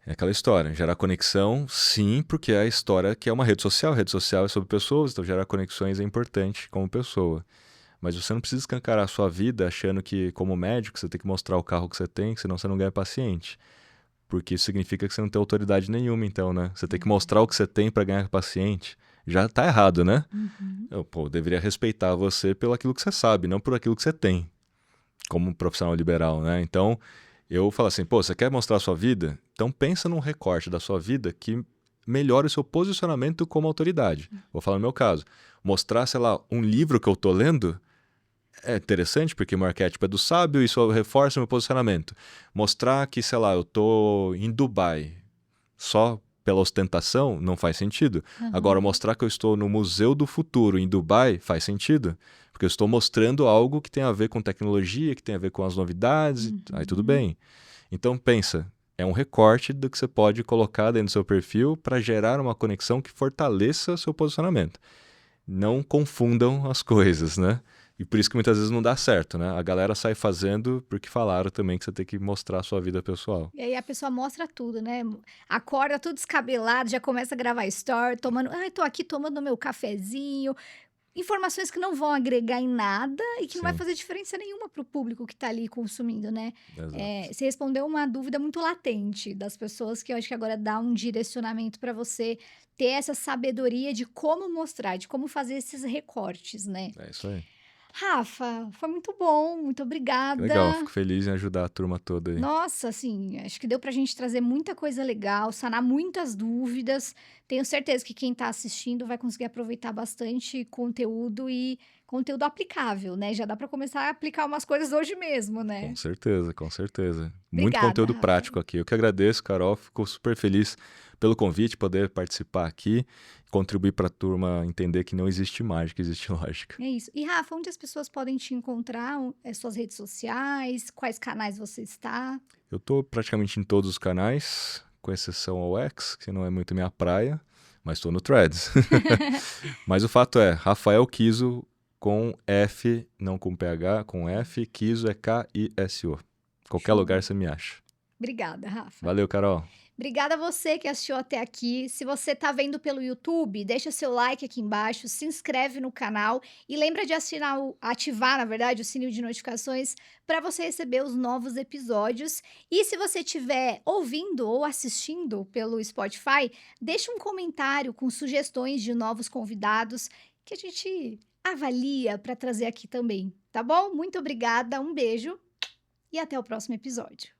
É aquela história, gerar conexão, sim, porque é a história que é uma rede social é sobre pessoas, então gerar conexões é importante como pessoa. Mas você não precisa escancarar a sua vida achando que, como médico, você tem que mostrar o carro que você tem, senão você não ganha paciente. Porque isso significa que você não tem autoridade nenhuma, então, né? Você tem que mostrar o que você tem para ganhar paciente. Já tá errado, né? Uhum. Eu deveria respeitar você pelo aquilo que você sabe, não por aquilo que você tem, como um profissional liberal, né? Então, eu falo assim, pô, você quer mostrar a sua vida? Então pensa num recorte da sua vida que melhore o seu posicionamento como autoridade. Vou falar no meu caso. Mostrar, sei lá, um livro que eu tô lendo é interessante, porque o meu arquétipo é do sábio e isso reforça o meu posicionamento. Mostrar que, sei lá, eu tô em Dubai só pela ostentação não faz sentido. Agora, Aham. mostrar que eu estou no Museu do Futuro em Dubai faz sentido. Porque eu estou mostrando algo que tem a ver com tecnologia, que tem a ver com as novidades, aí tudo Uhum. bem. Então, pensa, é um recorte do que você pode colocar dentro do seu perfil para gerar uma conexão que fortaleça o seu posicionamento. Não confundam as coisas, né? E por isso que muitas vezes não dá certo, né? A galera sai fazendo porque falaram também que você tem que mostrar a sua vida pessoal. E aí a pessoa mostra tudo, né? Acorda tudo descabelado, já começa a gravar story, tomando. Ai, tô aqui tomando meu cafezinho. Informações que não vão agregar em nada e que não vai Sim, fazer diferença nenhuma para o público que está ali consumindo, né? exato. Você respondeu uma dúvida muito latente das pessoas que eu acho que agora dá um direcionamento para você ter essa sabedoria de como mostrar, de como fazer esses recortes, né? É isso aí. Rafa, foi muito bom, muito Que legal, obrigada. fico feliz em ajudar a turma toda aí. Nossa, assim, acho que deu pra gente trazer muita coisa legal, sanar muitas dúvidas. Tenho certeza que quem tá assistindo vai conseguir aproveitar bastante conteúdo e conteúdo aplicável, né? Já dá pra começar a aplicar umas coisas hoje mesmo, Com né? certeza, com certeza. Muito Obrigada, conteúdo Rafa. prático aqui. Eu que agradeço, Carol. Fico super feliz pelo convite, poder participar aqui, contribuir para a turma entender que não existe mágica, existe lógica. É isso. E Rafa, onde as pessoas podem te encontrar? Suas redes sociais? Quais canais você está? Eu estou praticamente em todos os canais, com exceção ao X, que não é muito minha praia, mas estou no Threads. Mas o fato é, Rafael Kiso com F, não com PH, com F, Kiso é Kiso. Qualquer Show. lugar você me acha. Obrigada, Rafa. Valeu, Carol. Obrigada a você que assistiu até aqui. Se você está vendo pelo YouTube, deixa seu like aqui embaixo, se inscreve no canal e lembra de ativar, na verdade, o sininho de notificações para você receber os novos episódios. E se você estiver ouvindo ou assistindo pelo Spotify, deixa um comentário com sugestões de novos convidados que a gente avalia para trazer aqui também, tá bom? Muito obrigada, um beijo e até o próximo episódio.